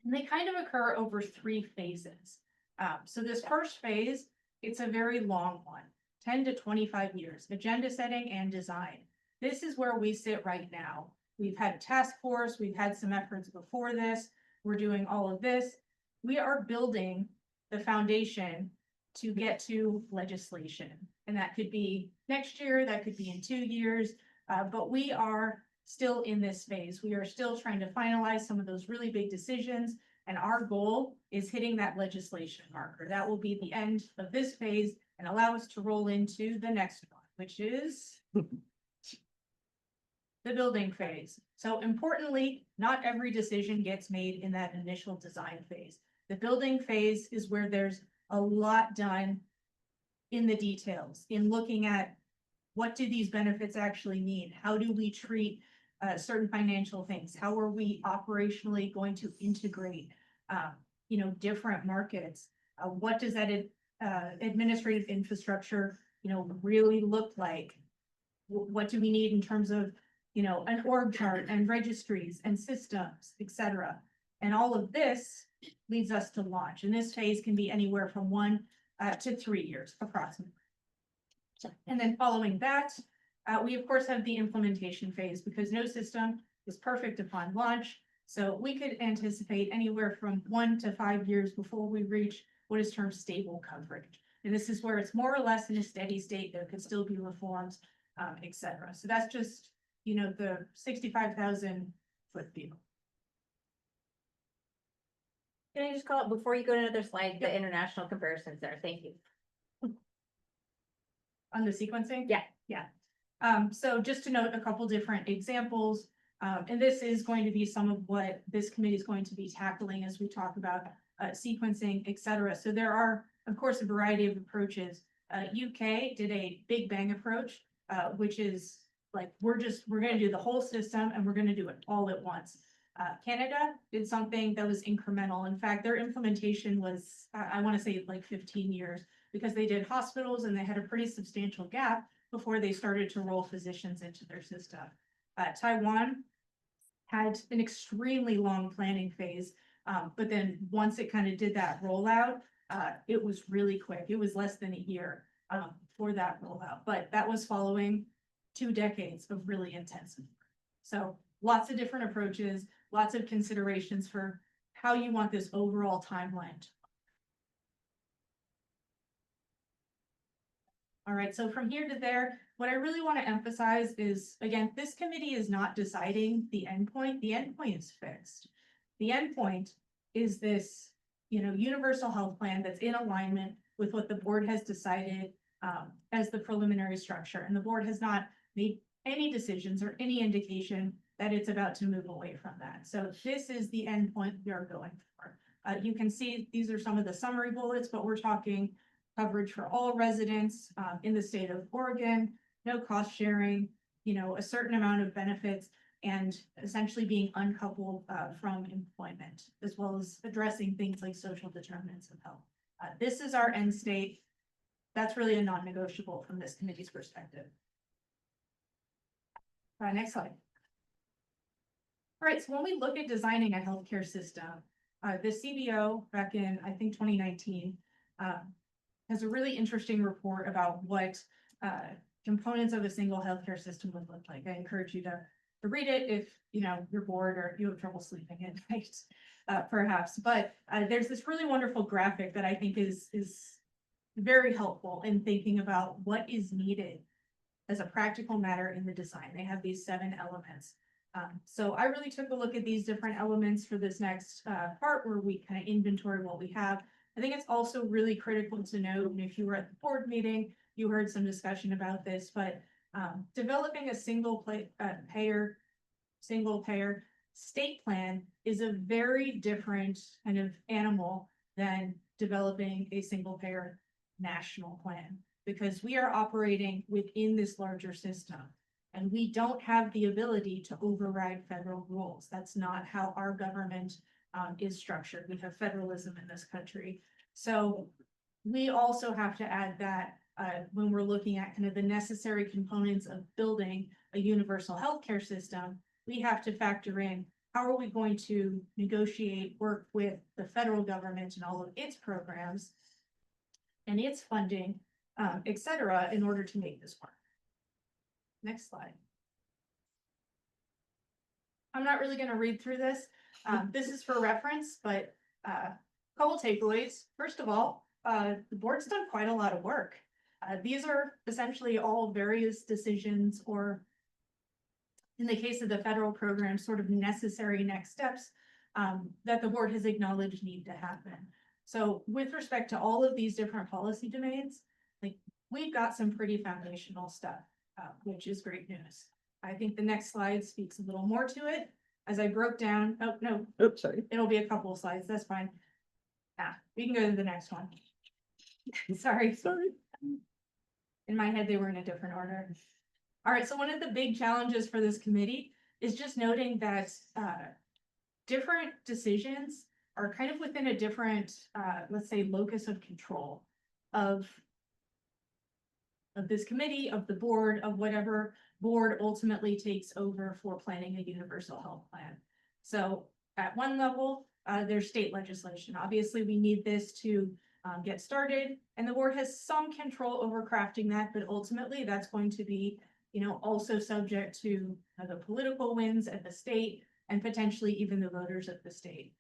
And they kind of occur over 3 phases. So this first phase, it's a very long one, 10 to 25 years, agenda setting and design. This is where we sit right now. We've had a task force, we've had some efforts before this, we're doing all of this. We are building the foundation to get to legislation. And that could be next year, that could be in 2 years, but we are still in this phase. We are still trying to finalize some of those really big decisions. And our goal is hitting that legislation marker. That will be the end of this phase and allow us to roll into the next one, which is the building phase. So importantly, not every decision gets made in that initial design phase. The building phase is where there's a lot done in the details, in looking at what do these benefits actually mean? How do we treat certain financial things? How are we operationally going to integrate, different markets? What does that administrative infrastructure, really look like? What do we need in terms of, an org chart and registries and systems, et cetera? And all of this leads us to launch. And this phase can be anywhere from 1 to 3 years approximately. And then following that, we of course have the implementation phase, because no system is perfect upon launch. So we could anticipate anywhere from 1 to 5 years before we reach what is termed stable coverage. And this is where it's more or less in a steady state. There could still be reforms, et cetera. So that's just, the 65,000 foot view. Can I just call it, before you go to another slide, the international comparisons there? Thank you. On the sequencing? Yeah. Yeah. So just to note a couple different examples, and this is going to be some of what this committee is going to be tackling as we talk about sequencing, et cetera. So there are, of course, a variety of approaches. UK did a big bang approach, which is like, we're going to do the whole system and we're going to do it all at once. Canada did something that was incremental. In fact, their implementation was, I want to say like 15 years, because they did hospitals and they had a pretty substantial gap before they started to roll physicians into their system. Taiwan had an extremely long planning phase, but then once it kind of did that rollout, it was really quick. It was less than a year for that rollout, but that was following 2 decades of really intensive work. So lots of different approaches, lots of considerations for how you want this overall timeline to. All right, so from here to there, what I really want to emphasize is, again, this committee is not deciding the endpoint. The endpoint is fixed. The endpoint is this, universal health plan that's in alignment with what the board has decided as the preliminary structure. And the board has not made any decisions or any indication that it's about to move away from that. So this is the endpoint we are going for. You can see these are some of the summary bullets, but we're talking coverage for all residents in the state of Oregon, no cost sharing, a certain amount of benefits, and essentially being uncoupled from employment, as well as addressing things like social determinants of health. This is our end state. That's really a non-negotiable from this committee's perspective. Next slide. All right, so when we look at designing a healthcare system, the CBO back in, I think, 2019, has a really interesting report about what components of a single healthcare system would look like. I encourage you to read it if you're bored or you have trouble sleeping at night, perhaps. But there's this really wonderful graphic that I think is very helpful in thinking about what is needed as a practical matter in the design. They have these 7 elements. So I really took a look at these different elements for this next part where we kind of inventory what we have. I think it's also really critical to note, and if you were at the board meeting, you heard some discussion about this, but developing a single payer state plan is a very different kind of animal than developing a single payer national plan, because we are operating within this larger system. And we don't have the ability to override federal rules. That's not how our government is structured. We have federalism in this country. So we also have to add that when we're looking at kind of the necessary components of building a universal healthcare system, we have to factor in how are we going to negotiate, work with the federal government and all of its programs and its funding, et cetera, in order to make this work. Next slide. I'm not really going to read through this. This is for reference, but a couple takeaways. First of all, the board's done quite a lot of work. These are essentially all various decisions, or in the case of the federal program, sort of necessary next steps that the board has acknowledged need to happen. So with respect to all of these different policy domains, like we've got some pretty foundational stuff, which is great news. I think the next slide speaks a little more to it. As I broke down, oh, no. Oops, sorry. It'll be a couple of slides, that's fine. We can go to the next one. Sorry. In my head, they were in a different order. All right, so one of the big challenges for this committee is just noting that different decisions are kind of within a different, let's say, locus of control of this committee, of the board, of whatever board ultimately takes over for planning a universal health plan. So at one level, there's state legislation. Obviously, we need this to get started, and the board has some control over crafting that, but ultimately that's going to be, also subject to the political winds at the state and potentially even the voters of the state.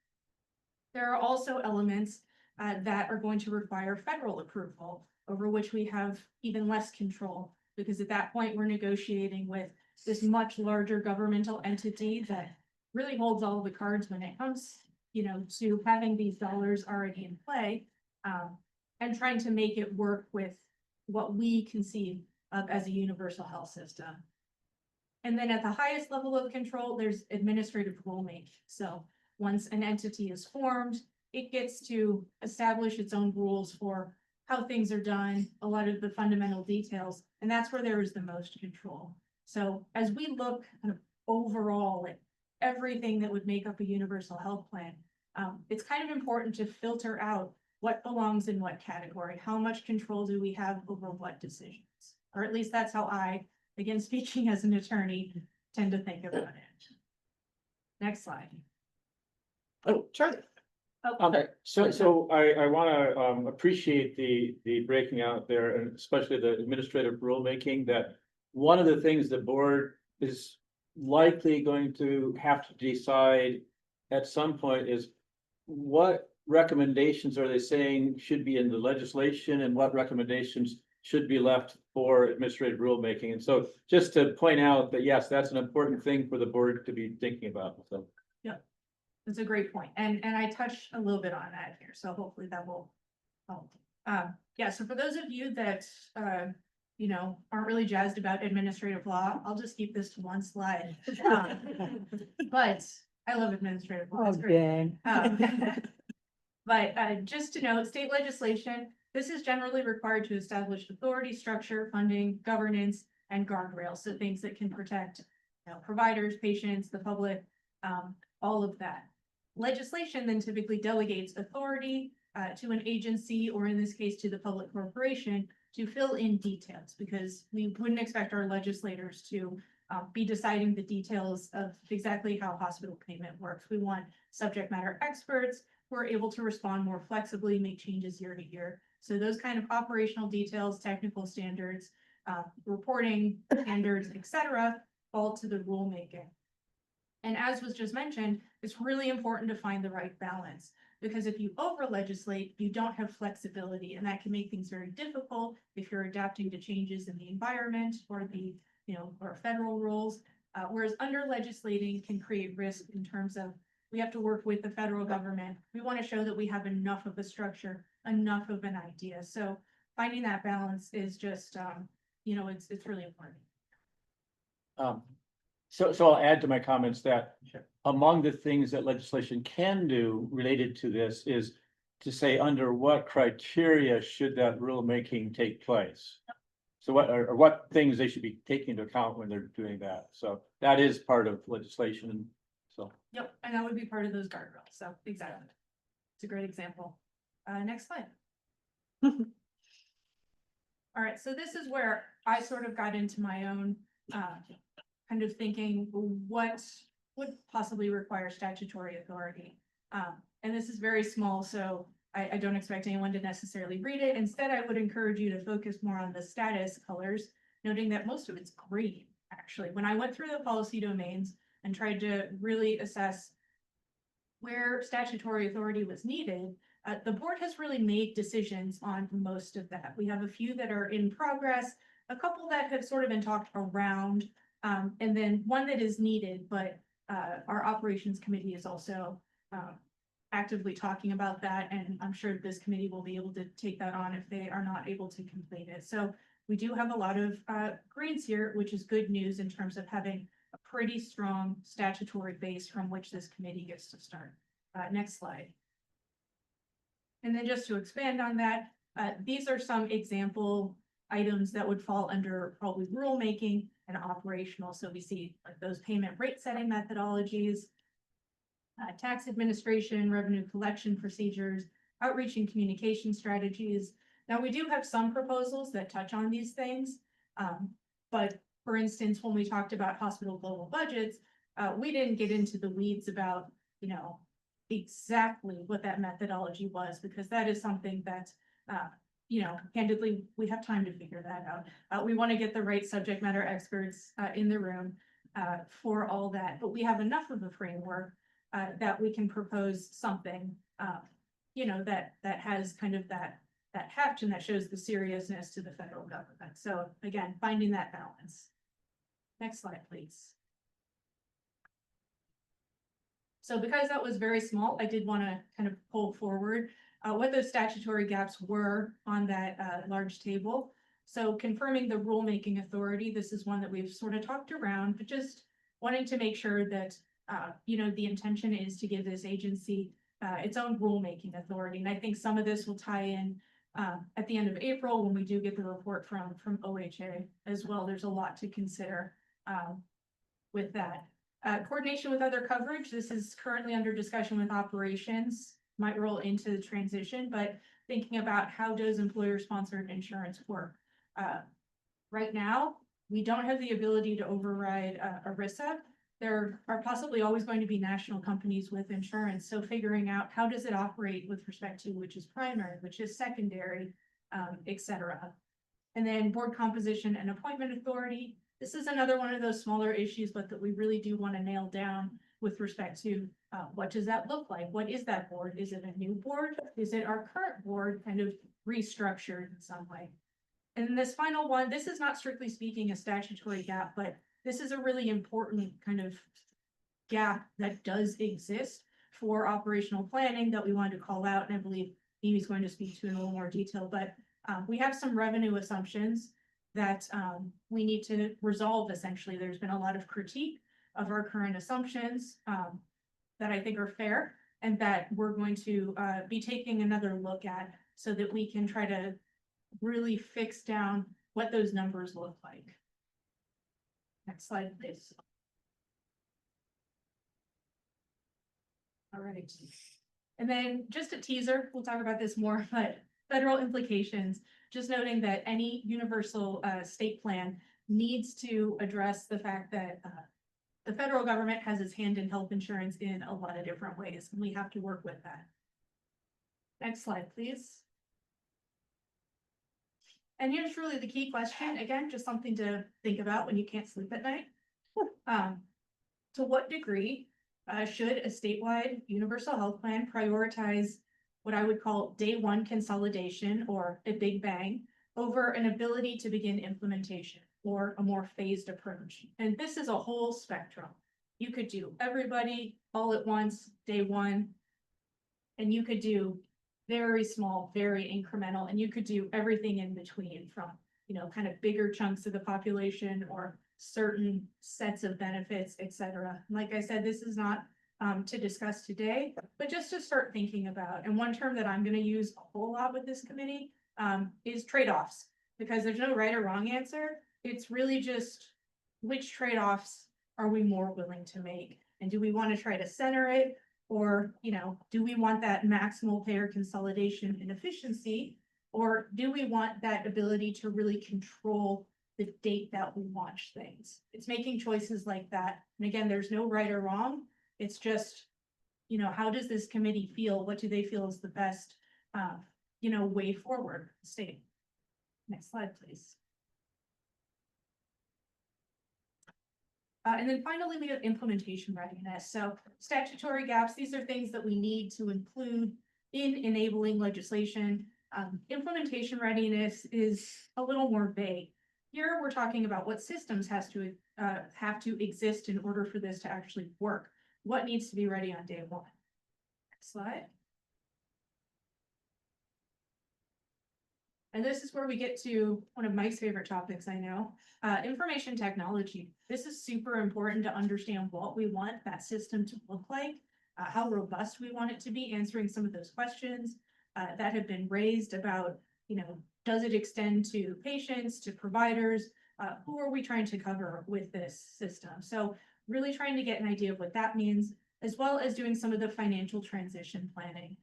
There are also elements that are going to require federal approval, over which we have even less control, because at that point we're negotiating with this much larger governmental entity that really holds all the cards when it comes, to having these dollars already in play, and trying to make it work with what we conceive of as a universal health system. And then at the highest level of control, there's administrative rulemaking. So once an entity is formed, it gets to establish its own rules for how things are done, a lot of the fundamental details, and that's where there is the most control. So as we look kind of overall at everything that would make up a universal health plan, it's kind of important to filter out what belongs in what category, how much control do we have over what decisions, or at least that's how I, again, speaking as an attorney, tend to think about it. Next slide. Oh, Charlie. Okay, so I want to appreciate the breaking out there, and especially the administrative rulemaking, that one of the things the board is likely going to have to decide at some point is what recommendations are they saying should be in the legislation and what recommendations should be left for administrative rulemaking. And so just to point out that, yes, that's an important thing for the board to be thinking about. So. That's a great point. And I touched a little bit on that here, so hopefully that will help. Yeah, so for those of you that, aren't really jazzed about administrative law, I'll just keep this to one slide. But I love administrative law. It's great. But just to note, state legislation, this is generally required to establish authority, structure, funding, governance, and guardrails. So things that can protect, providers, patients, the public, all of that. Legislation then typically delegates authority to an agency, or in this case, to the public corporation, to fill in details, because we wouldn't expect our legislators to be deciding the details of exactly how hospital payment works. We want subject matter experts who are able to respond more flexibly, make changes year to year. So those kind of operational details, technical standards, reporting standards, et cetera, fall to the rulemaking. And as was just mentioned, it's really important to find the right balance, because if you over legislate, you don't have flexibility, and that can make things very difficult if you're adapting to changes in the environment or the, or federal rules. Whereas under legislating can create risk in terms of, we have to work with the federal government. We want to show that we have enough of a structure, enough of an idea. So finding that balance is just, it's really important. So I'll add to my comments that among the things that legislation can do related to this is to say under what criteria should that rulemaking take place? So what things they should be taking into account when they're doing that. So that is part of legislation. So. Yep, and that would be part of those guardrails. So exactly. It's a great example. Next slide. All right, so this is where I sort of got into my own kind of thinking what would possibly require statutory authority. And this is very small, so I don't expect anyone to necessarily read it. Instead, I would encourage you to focus more on the status colors, noting that most of it's green, actually. When I went through the policy domains and tried to really assess where statutory authority was needed, the board has really made decisions on most of that. We have a few that are in progress, a couple that have sort of been talked around, and then one that is needed, but our operations committee is also actively talking about that, and I'm sure this committee will be able to take that on if they are not able to complete it. So we do have a lot of greens here, which is good news in terms of having a pretty strong statutory base from which this committee gets to start. Next slide. And then just to expand on that, these are some example items that would fall under probably rulemaking and operational. So we see like those payment rate setting methodologies, tax administration, revenue collection procedures, outreach and communication strategies. Now, we do have some proposals that touch on these things, but for instance, when we talked about hospital global budgets, we didn't get into the weeds about, exactly what that methodology was, because that is something that, candidly, we have time to figure that out. We want to get the right subject matter experts in the room for all that, but we have enough of a framework that we can propose something, that has kind of that heft and that shows the seriousness to the federal government. So again, finding that balance. Next slide, please. So because that was very small, I did want to kind of pull forward what those statutory gaps were on that large table. So confirming the rulemaking authority, this is one that we've sort of talked around, but just wanting to make sure that, the intention is to give this agency its own rulemaking authority. And I think some of this will tie in at the end of April when we do get the report from OHA as well. There's a lot to consider with that. Coordination with other coverage. This is currently under discussion with operations, might roll into the transition, but thinking about how does employer-sponsored insurance work? Right now, we don't have the ability to override ERISA. There are possibly always going to be national companies with insurance. So figuring out how does it operate with respect to which is primary, which is secondary, et cetera. And then board composition and appointment authority. This is another one of those smaller issues, but that we really do want to nail down with respect to what does that look like? What is that board? Is it a new board? Is it our current board kind of restructured in some way? And this final one, this is not strictly speaking a statutory gap, but this is a really important kind of gap that does exist for operational planning that we wanted to call out. And I believe Amy's going to speak to in a little more detail, but we have some revenue assumptions that we need to resolve. Essentially, there's been a lot of critique of our current assumptions that I think are fair and that we're going to be taking another look at so that we can try to really fix down what those numbers look like. Next slide, please. All right. And then just a teaser, we'll talk about this more, but federal implications, just noting that any universal state plan needs to address the fact that the federal government has its hand in health insurance in a lot of different ways, and we have to work with that. Next slide, please. And here's really the key question. Again, just something to think about when you can't sleep at night. To what degree Should a statewide universal health plan prioritize what I would call day one consolidation or a big bang over an ability to begin implementation or a more phased approach? And this is a whole spectrum. You could do everybody all at once, day one, and you could do very small, very incremental, and you could do everything in between from, you know, kind of bigger chunks of the population or certain sets of benefits, et cetera. Like I said, this is not to discuss today, but just to start thinking about. And one term that I'm going to use a whole lot with this committee is trade-offs, because there's no right or wrong answer. It's really just which trade-offs are we more willing to make? And do we want to try to center it? Or, you know, do we want that maximal payer consolidation and efficiency? Or do we want that ability to really control the date that we launch things? It's making choices like that. And again, there's no right or wrong. It's just, you know, how does this committee feel? What do they feel is the best, you know, way forward? State. Next slide, please. And then finally, we have implementation readiness. So statutory gaps, these are things that we need to include in enabling legislation. Implementation readiness is a little more vague. Here, we're talking about what systems have to exist in order for this to actually work. What needs to be ready on day one? Next slide. And this is where we get to one of Mike's favorite topics, I know, information technology. This is super important to understand what we want that system to look like, how robust we want it to be, answering some of those questions that have been raised about, you know, does it extend to patients, to providers? Who are we trying to cover with this system? So really trying to get an idea of what that means, as well as doing some of the financial transition planning.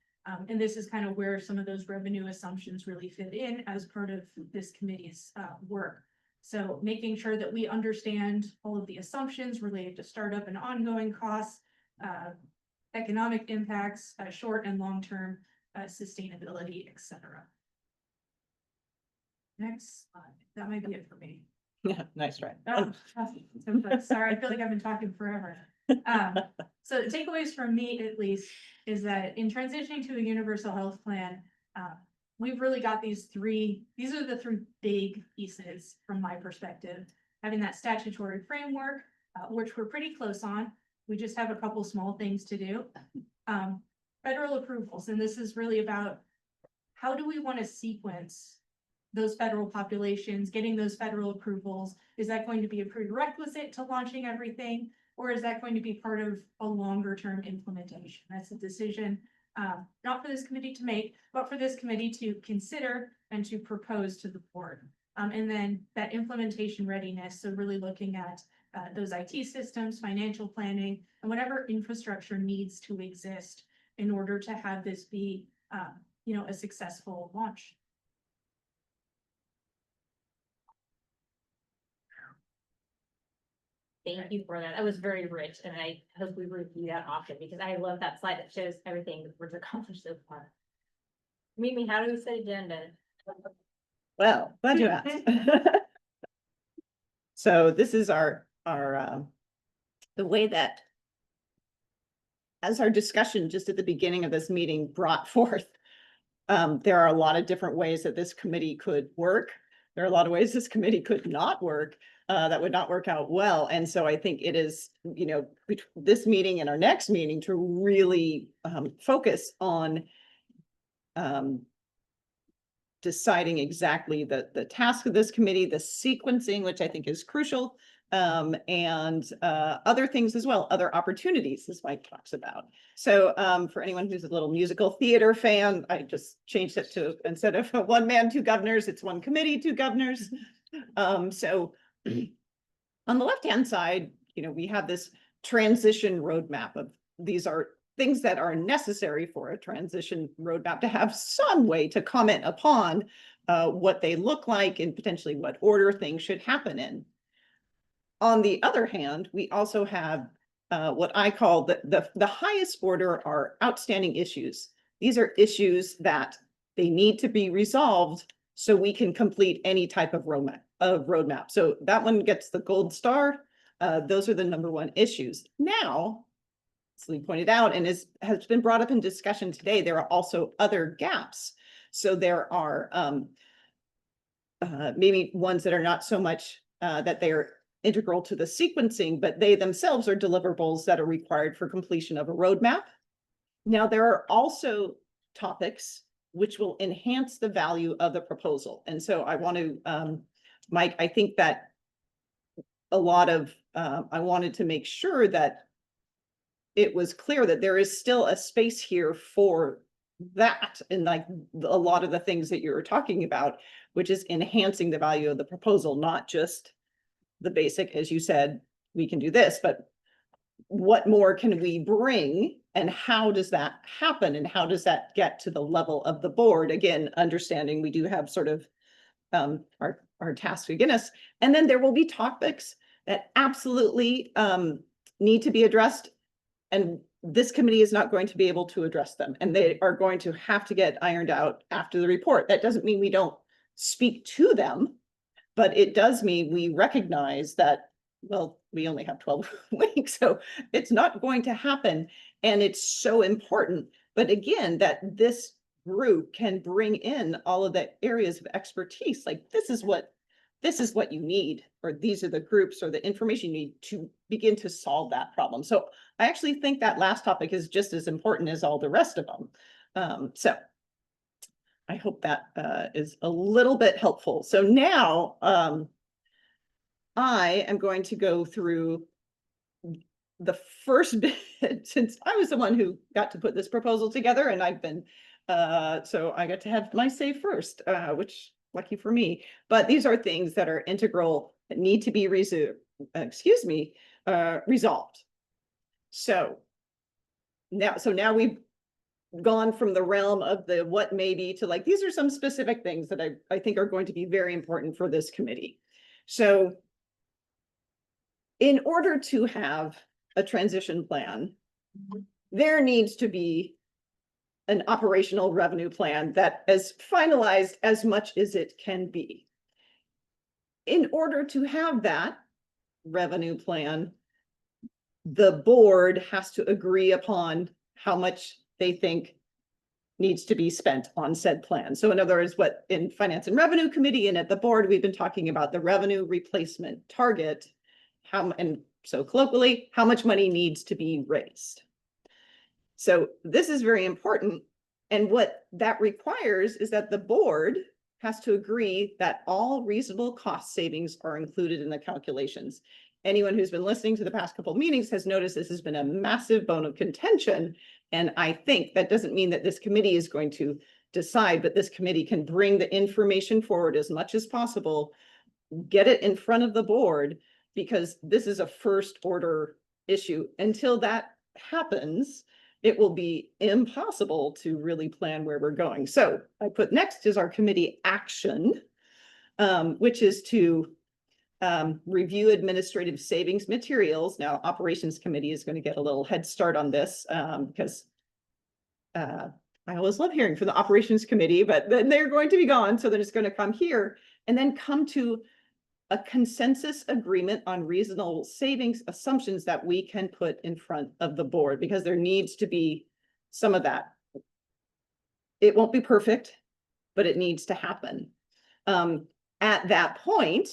And this is kind of where some of those revenue assumptions really fit in as part of this committee's work. So making sure that we understand all of the assumptions related to startup and ongoing costs, economic impacts, short and long-term sustainability, et cetera. Next slide. That might be it for me. Yeah, nice try. Oh, sorry, I feel like I've been talking forever. So the takeaways from me, at least, is that in transitioning to a universal health plan, we've really got these are the three big pieces from my perspective. Having that statutory framework, which we're pretty close on. We just have a couple small things to do. Federal approvals, and this is really about how do we want to sequence those federal populations, getting those federal approvals? Is that going to be a prerequisite to launching everything? Or is that going to be part of a longer term implementation? That's a decision, not for this committee to make, but for this committee to consider and to propose to the board. And then that implementation readiness, so really looking at those IT systems, financial planning, and whatever infrastructure needs to exist in order to have this be, you know, a successful launch. Thank you for that. That was very rich, and I hope we review that often because I love that slide that shows everything that was accomplished so far. Mimi, how do we set agenda? Well, glad you asked. So this is our the way that as our discussion just at the beginning of this meeting brought forth, there are a lot of different ways that this committee could work. There are a lot of ways this committee could not work. That would not work out well. And so I think it is, you know, between this meeting and our next meeting to really focus on deciding exactly the task of this committee, the sequencing, which I think is crucial, and other things as well, other opportunities, as Mike talks about. So for anyone who's a little musical theater fan, I just changed it to, instead of one man, two governors, it's one committee, two governors. So on the left-hand side, you know, we have this transition roadmap of these are things that are necessary for a transition roadmap to have some way to comment upon what they look like and potentially what order things should happen in. On the other hand, we also have what I call the highest order are outstanding issues. These are issues that they need to be resolved so we can complete any type of roadmap. So that one gets the gold star. Those are the #1 issues. Now, pointed out and has been brought up in discussion today, there are also other gaps. So there are maybe ones that are not so much that they're integral to the sequencing, but they themselves are deliverables that are required for completion of a roadmap. Now, there are also topics which will enhance the value of the proposal. And so I want to, Mike, I think that a lot of, I wanted to make sure that it was clear that there is still a space here for that. And like a lot of the things that you were talking about, which is enhancing the value of the proposal, not just the basic, as you said, we can do this, but what more can we bring and how does that happen? And how does that get to the level of the board? Again, understanding we do have sort of our task against us. And then there will be topics that absolutely need to be addressed. And this committee is not going to be able to address them. And they are going to have to get ironed out after the report. That doesn't mean we don't speak to them, but it does mean we recognize that, well, we only have 12 weeks, so it's not going to happen. And it's so important. But again, that this group can bring in all of the areas of expertise. Like this is what you need, or these are the groups or the information you need to begin to solve that problem. So I actually think that last topic is just as important as all the rest of them. So I hope that is a little bit helpful. So now I am going to go through the first bit, since I was the one who got to put this proposal together, and I've been, so I got to have my say first, which lucky for me. But these are things that are integral that need to be resolved. So now we've gone from the realm of the what maybe to like, these are some specific things that I think are going to be very important for this committee. So in order to have a transition plan, there needs to be an operational revenue plan that is finalized as much as it can be. In order to have that revenue plan, the board has to agree upon how much they think needs to be spent on said plan. So in other words, what in Finance and Revenue Committee and at the board, we've been talking about the revenue replacement target, and so colloquially, how much money needs to be raised. So this is very important. And what that requires is that the board has to agree that all reasonable cost savings are included in the calculations. Anyone who's been listening to the past couple of meetings has noticed this has been a massive bone of contention. And I think that doesn't mean that this committee is going to decide, but this committee can bring the information forward as much as possible, get it in front of the board, because this is a first order issue. Until that happens, it will be impossible to really plan where we're going. So I put next is our committee action, which is to review administrative savings materials. Now, Operations Committee is going to get a little head start on this because I always love hearing from the Operations Committee, but then they're going to be gone. So they're just going to come here and then come to a consensus agreement on reasonable savings assumptions that we can put in front of the board, because there needs to be some of that. It won't be perfect, but it needs to happen. At that point,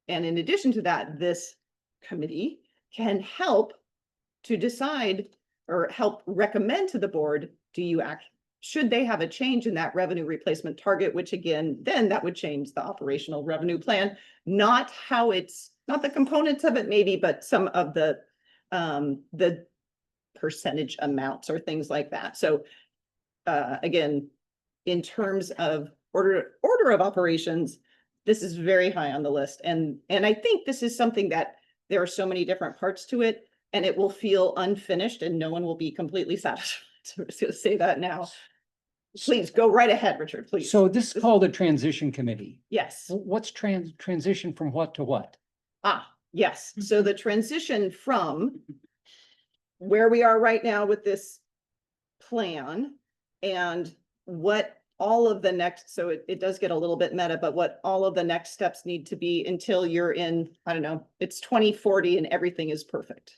and in addition to that, this committee can help to decide or help recommend to the board, should they have a change in that revenue replacement target, which again, then that would change the operational revenue plan, not the components of it maybe, but some of the percentage amounts or things like that. So again, in terms of order of operations, this is very high on the list. And I think this is something that there are so many different parts to it, and it will feel unfinished and no one will be completely satisfied. So I'm just going to say that now. Please go right ahead, Richard, please. So this is called a transition committee. Yes. What's transition from what to what? Yes. So the transition from where we are right now with this plan and what all of the next, so it does get a little bit meta, but what all of the next steps need to be until you're in, I don't know, it's 2040 and everything is perfect.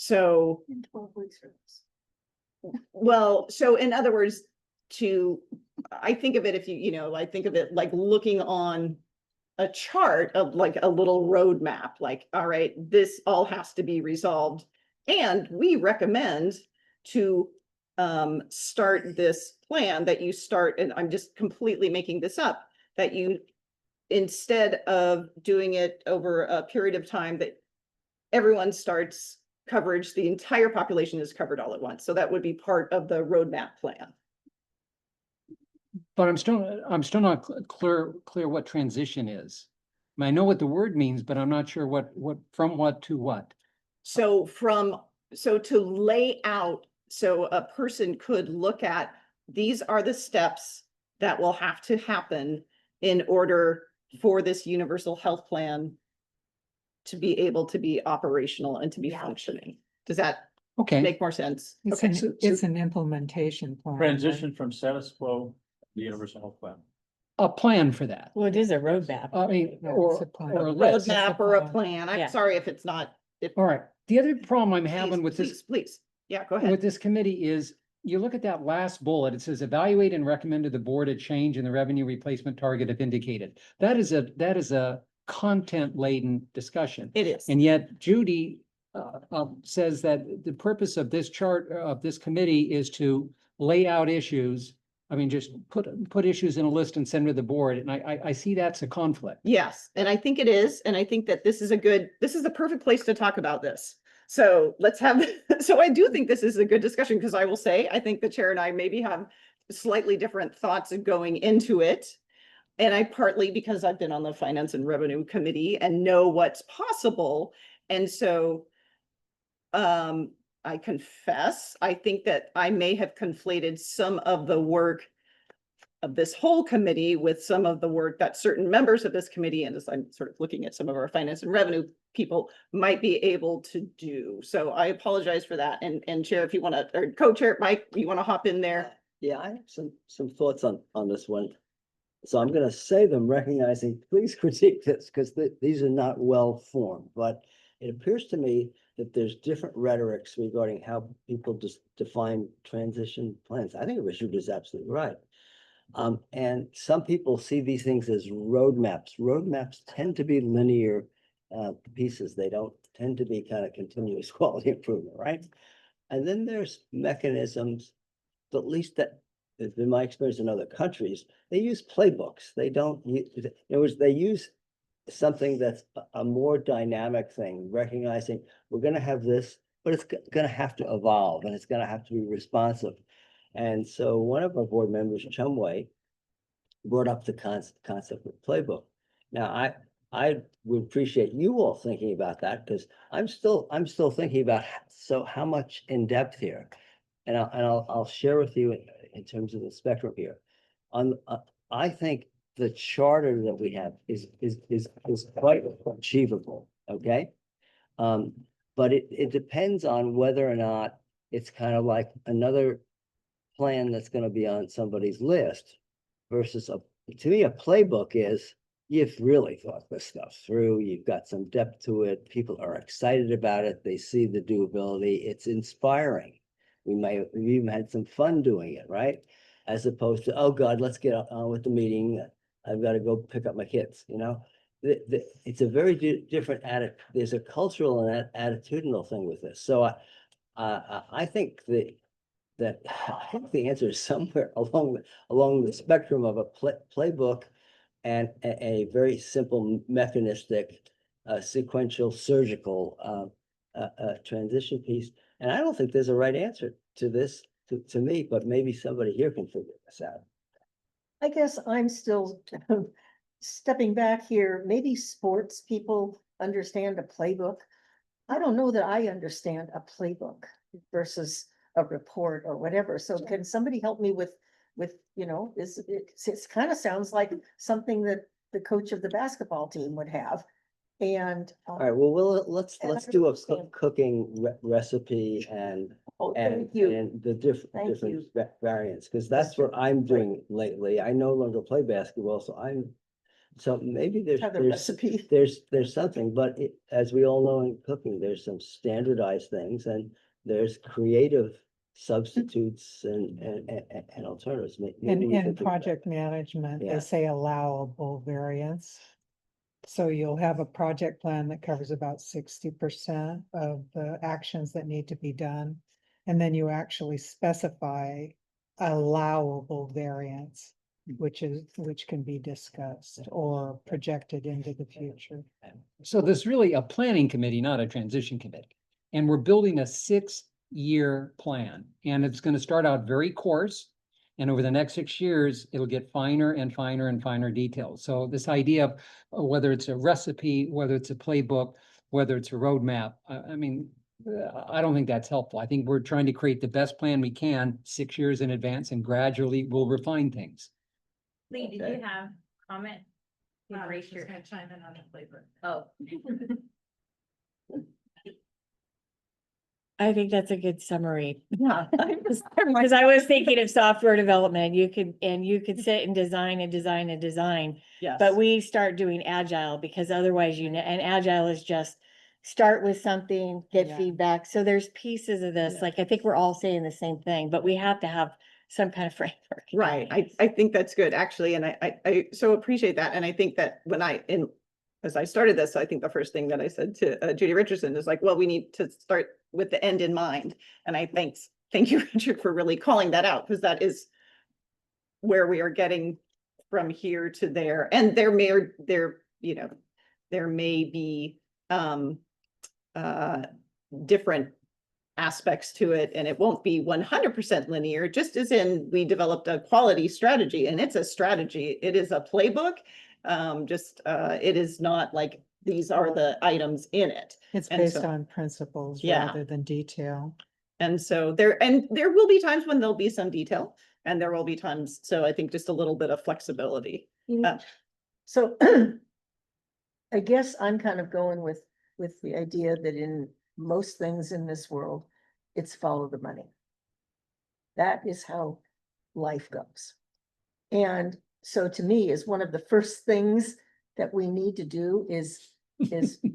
So, In 12 weeks from this. well, so in other words, I think of it, if I think of it like looking on a chart of like a little roadmap, like, all right, this all has to be resolved. And we recommend to start this plan that you start, and I'm just completely making this up, that you, instead of doing it over a period of time, that everyone starts coverage, the entire population is covered all at once. So that would be part of the roadmap plan. But I'm still not clear what transition is. I mean, I know what the word means, but I'm not sure from what to what. So to lay out, so a person could look at, these are the steps that will have to happen in order for this universal health plan to be able to be operational and to be functioning. Does that Okay. make more sense? It's Okay. it's an implementation plan. right? Transition from status quo to the universal health plan. A plan for that. Well, it is a roadmap. I mean, Yeah, or it's a plan. or a list. Roadmap or a plan. plan. I'm Yeah. sorry if it's not. All right. The other problem I'm having with this, Please. Yeah, go ahead. with this committee is, you look at that last bullet, it says evaluate and recommend to the board a change in the revenue replacement target if indicated. That is a content laden discussion. It is. And yet Judy says that the purpose of this chart, of this committee, is to lay out issues. I mean, just put issues in a list and send to the board, and I see that's a conflict. Yes, and I think it is, and I think that this is the perfect place to talk about this. So let's have, so I do think this is a good discussion, because I will say, I think the chair and I maybe have slightly different thoughts of going into it. And I partly because I've been on the Finance and Revenue Committee and know what's possible. And so I confess, I think that I may have conflated some of the work of this whole committee with some of the work that certain members of this committee, and as I'm sort of looking at some of our finance and revenue people, might be able to do. So I apologize for that. And Chair, if you want to, or Co-Chair Mike, you want to hop in there? Yeah, I have some thoughts on this one. So I'm gonna say them recognizing, please critique this, because these are not well formed, but it appears to me that there's different rhetorics regarding how people just define transition plans. I think Richard is absolutely right. And some people see these things as roadmaps. Roadmaps tend to be linear pieces. They don't tend to be kind of continuous quality improvement, right? And then there's mechanisms, at least that, in my experience in other countries, they use playbooks. They don't, in other words, they use something that's a more dynamic thing, recognizing we're going to have this, but it's going to have to evolve and it's going to have to be responsive. And so one of our board members, Chumway, brought up the concept of playbook. Now, I would appreciate you all thinking about that, because I'm still thinking about, so how much in depth here, and I'll share with you in terms of the spectrum here. I think the charter that we have is quite achievable. Okay, but it depends on whether or not it's kind of like another plan that's going to be on somebody's list versus to me, a playbook is, you've really thought this stuff through, you've got some depth to it, people are excited about it, they see the doability, it's inspiring. We've even had some fun doing it, right? As opposed to, oh God, let's get on with the meeting, I've got to go pick up my kids, you know? It's a very different attitude. There's a cultural and attitudinal thing with this. So I think that I think the answer is somewhere along the spectrum of a playbook and a very simple mechanistic sequential surgical transition piece. And I don't think there's a right answer to this to me, but maybe somebody here can figure this out. I guess I'm still stepping back here. Maybe sports people understand a playbook. I don't know that I understand a playbook versus a report or whatever. So can somebody help me with, you know, it kind of sounds like something that the coach of the basketball team would have. And all right, well, let's do a understand. cooking recipe and thank you. and the different Thank variants, because that's what I'm doing lately. I no longer play basketball, so So maybe there's, Have the recipe. there's something, but as we all know in cooking, there's some standardized things and there's creative substitutes and alternatives. Maybe we In could do that. project management, Yeah. they say allowable variance. So you'll have a project plan that covers about 60% of the actions that need to be done. And then you actually specify allowable variance, which can be discussed or projected into the future. So there's really a planning committee, not a transition committee. And we're building a 6-year plan, and it's going to start out very coarse. And over the next 6 years, it'll get finer and finer and finer details. So this idea of whether it's a recipe, whether it's a playbook, whether it's a roadmap, I mean, I don't think that's helpful. I think we're trying to create the best plan we can 6 years in advance, and gradually we'll refine things. Lee, did you have comment? You I was raised your- just gonna chime in on the flavor. Oh. I think that's a good summary. Yeah. Because I was thinking of software development, you could sit and design and design and design. Yes. But we start doing agile because otherwise and agile is just start with something, get Yeah. feedback. So there's pieces of this, Yeah. like I think we're all saying the same thing, but we have to have some kind of framework. Right, I think that's good, actually, and I so appreciate that, and I think that as I started this, I think the first thing that I said to Judy Richardson is like, well, we need to start with the end in mind, and thank you, Richard, for really calling that out, because that is where we are getting from here to there, and there may be different aspects to it, and it won't be 100% linear, just as in we developed a quality strategy, and it's a strategy, it is a playbook. It is not like these are the items in it. It's And based so- on principles Yeah. rather than detail. And so there will be times when there'll be some detail, and there will be times, so I think just a little bit of flexibility. So I guess I'm kind of going with the idea that in most things in this world, it's follow the money. That is how life goes. And so to me, is one of the first things that we need to do is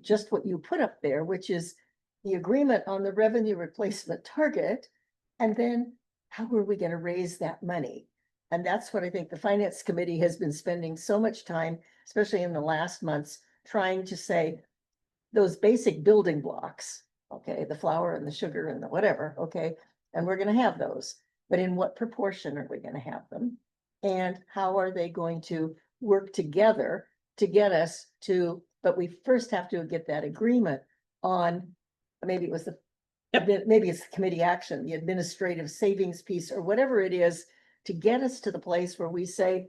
just what you put up there, which is the agreement on the revenue replacement target. And then how are we going to raise that money? And that's what I think the finance committee has been spending so much time, especially in the last months, trying to say those basic building blocks, okay, the flour and the sugar and the whatever, okay, and we're going to have those, but in what proportion are we going to have them? And how are they going to work together to get us to, but we first have to get that agreement on, maybe it was maybe it's the committee action, the administrative savings piece or whatever it is, to get us to the place where we say,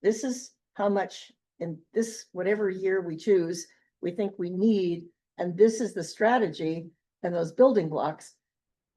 this is how much in this, whatever year we choose, we think we need, and this is the strategy and those building blocks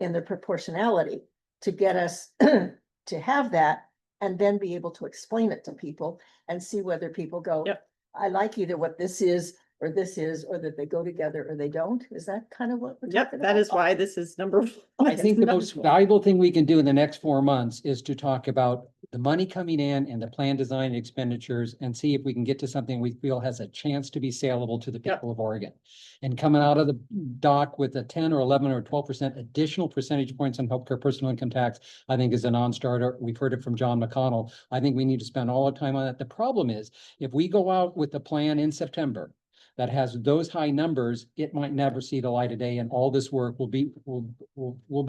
in their proportionality to get us to have that, and then be able to explain it to people and see whether people go, Yep. I like either what this is, or that they go together or they don't. Is that kind of what we're Yep, talking that about? is why this is number. I think the most valuable thing we can do in the next 4 months is to talk about the money coming in and the plan design and expenditures, and see if we can get to something we feel has a chance to be saleable to the Yep. people of Oregon. And coming out of the dock with a 10 or 11 or 12% additional percentage points on healthcare personal income tax, I think is a non-starter. We've heard it from John McConnell. I think we need to spend all the time on that. The problem is, if we go out with the plan in September that has those high numbers, it might never see the light of day, and all this work will be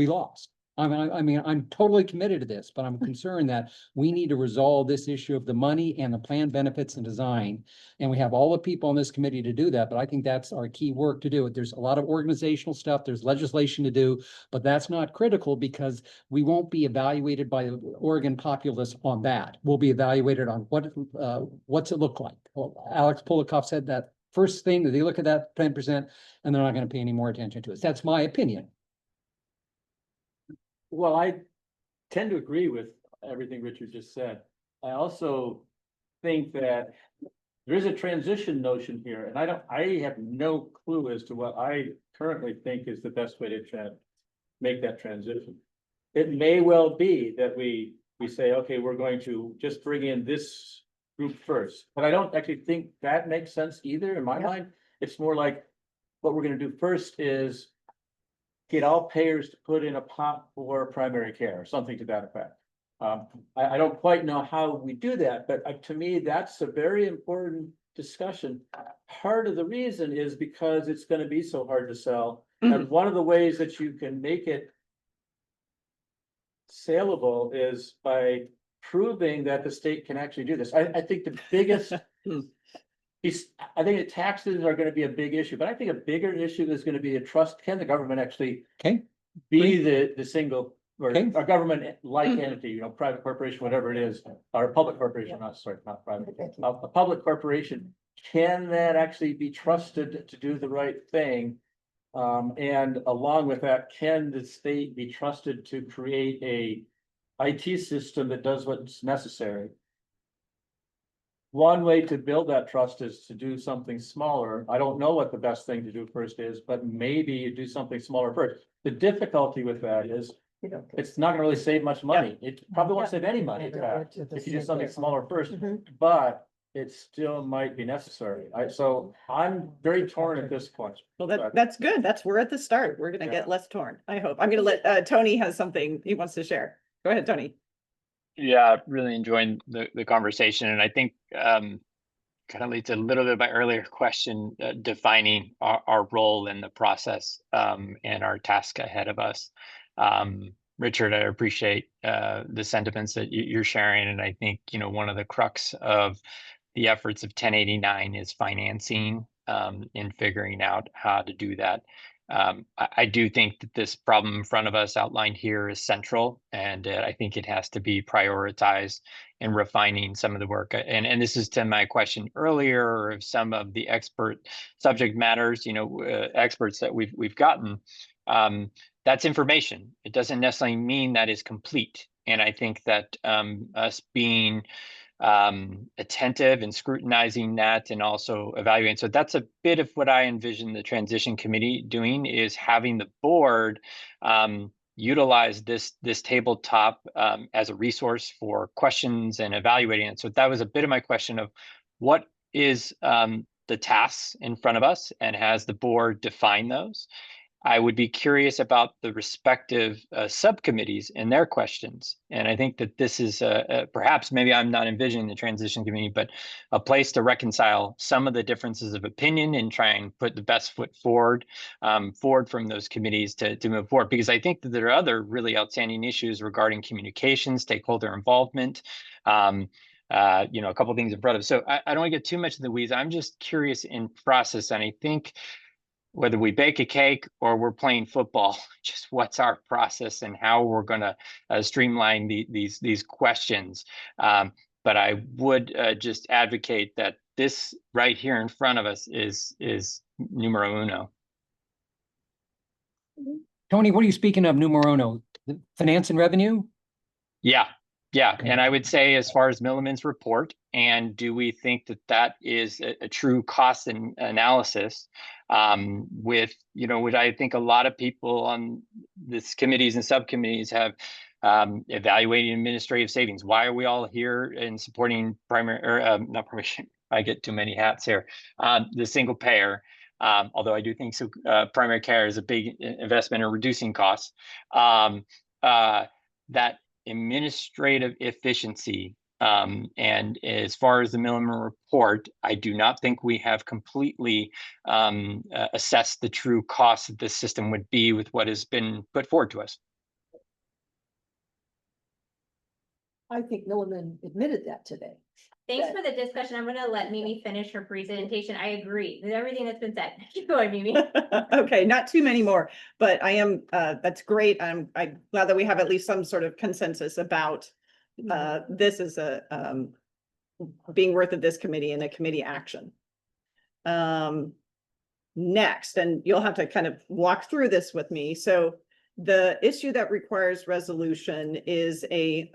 lost. I mean, I'm totally committed to this, but I'm concerned that we need to resolve this issue of the money and the plan benefits and design. And we have all the people on this committee to do that, but I think that's our key work to do. There's a lot of organizational stuff, there's legislation to do, but that's not critical because we won't be evaluated by the Oregon populace on that. We'll be evaluated on what's it look like. Well, Alex Polikoff said that first thing that they look at that 10% and they're not going to pay any more attention to it. That's my opinion. Well, I tend to agree with everything Richard just said. I also think that there is a transition notion here, and I have no clue as to what I currently think is the best way to make that transition. It may well be that we say, okay, we're going to just bring in this group first, but I don't actually think that makes sense either in my Yeah. mind. It's more like, what we're gonna do first is get all payers to put in a pot for primary care, or something to that effect. I don't quite know how we do that, but to me, that's a very important discussion. Part of the reason is because it's gonna be so hard to sell. And one of the ways that you can make it saleable is by proving that the state can actually do this. I think the biggest I think that taxes are gonna be a big issue, but I think a bigger issue is gonna be a trust. Can the government actually Okay, be the single or Okay. a government-like entity, you know, private corporation, whatever it is, or a public corporation, not private, a public corporation? Can that actually be trusted to do the right thing? And along with that, can the state be trusted to create a IT system that does what's necessary? One way to build that trust is to do something smaller. I don't know what the best thing to do first is, but maybe you do something smaller first. The difficulty with that is it's not gonna really save much money. It probably won't save any money, in fact, if you do something smaller first, but it still might be necessary. So I'm very torn at this point. Well, But- that's good. We're at the start. We're gonna Yeah. get less torn, I hope. I'm gonna let, Tony has something he wants to share. Go ahead, Tony. Yeah, really enjoying the conversation, and I think kind of leads a little bit of my earlier question, defining our role in the process and our task ahead of us. Richard, I appreciate the sentiments that you're sharing, and I think, you know, one of the crux of the efforts of 1089 is financing in figuring out how to do that. I do think that this problem in front of us outlined here is central, and I think it has to be prioritized in refining some of the work. And this is to my question earlier of some of the expert subject matters, you know, experts that we've gotten. That's information. It doesn't necessarily mean that is complete. And I think that us being attentive and scrutinizing that and also evaluating. So that's a bit of what I envision the transition committee doing, is having the board utilize this tabletop as a resource for questions and evaluating it. So that was a bit of my question of what is the tasks in front of us, and has the board defined those? I would be curious about the respective subcommittees and their questions. And I think that this is perhaps, maybe I'm not envisioning the transition committee, but a place to reconcile some of the differences of opinion and try and put the best foot forward from those committees to move forward. Because I think that there are other really outstanding issues regarding communication, stakeholder involvement, you know, a couple of things in front of us. So I don't want to get too much in the weeds. I'm just curious in process. And I think whether we bake a cake or we're playing football, just what's our process and how we're going to streamline these questions. But I would just advocate that this right here in front of us is numero uno. Tony, what are you speaking of numero uno? The finance and revenue? Yeah. Okay. And I would say, as far as Milliman's report, and do we think that that is a true cost analysis with, you know, which I think a lot of people on this committees and subcommittees have evaluating administrative savings. Why are we all here in supporting primary, or not primary, I get too many hats here, the single payer? Although I do think so, primary care is a big investment in reducing costs. That administrative efficiency, and as far as the Milliman report, I do not think we have completely assessed the true cost that this system would be with what has been put forward to us. I think Milliman admitted that today. Thanks for the discussion. I'm gonna let Mimi finish her presentation. I agree with everything that's been said. Keep going, Mimi. Okay, not too many more, but I am, that's great. I'm glad that we have at least some sort of consensus about this is a being worth of this committee and a committee action. Next, and you'll have to kind of walk through this with me. So the issue that requires resolution is a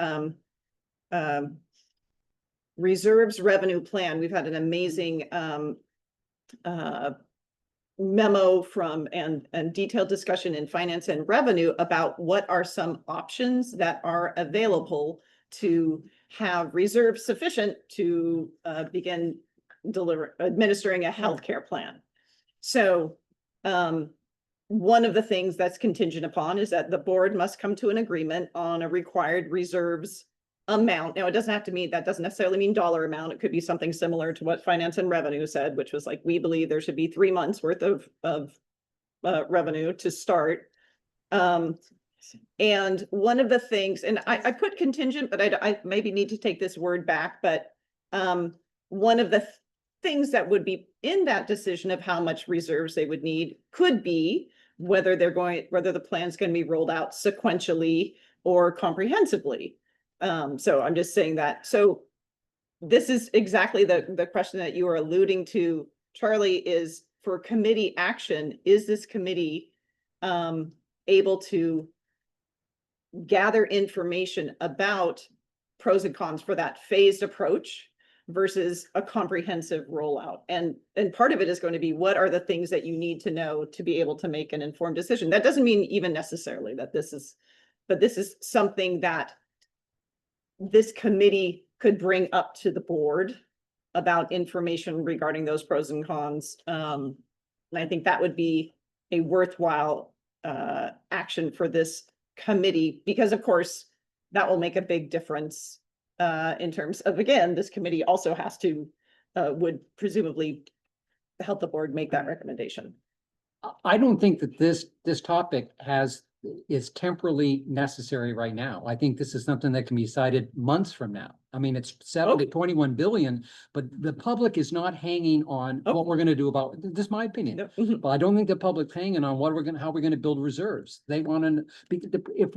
reserves revenue plan. We've had an amazing memo from and detailed discussion in finance and revenue about what are some options that are available to have reserves sufficient to begin administering a healthcare plan. So one of the things that's contingent upon is that the board must come to an agreement on a required reserves amount. Now, it doesn't have to mean, that doesn't necessarily mean dollar amount. It could be something similar to what Finance and Revenue said, which was like, we believe there should be 3 months worth of revenue to start. And one of the things, and I put contingent, but I maybe need to take this word back, but one of the things that would be in that decision of how much reserves they would need could be whether the plan's going to be rolled out sequentially or comprehensively. So I'm just saying that. So this is exactly the question that you are alluding to, Charlie, is for committee action. Is this committee able to gather information about pros and cons for that phased approach versus a comprehensive rollout? And part of it is going to be, what are the things that you need to know to be able to make an informed decision? That doesn't mean even necessarily that this is, but this is something that this committee could bring up to the board about information regarding those pros and cons. And I think that would be a worthwhile action for this committee, because of course that will make a big difference in terms of, again, this committee also has to would presumably help the board make that recommendation. I don't think that this topic is temporally necessary right now. I think this is something that can be decided months from now. I mean, it's 7 to 21 billion, but the public is not hanging on what we're going to do about, this is my opinion. But I don't think the public's hanging on how we're going to build reserves. They want to, if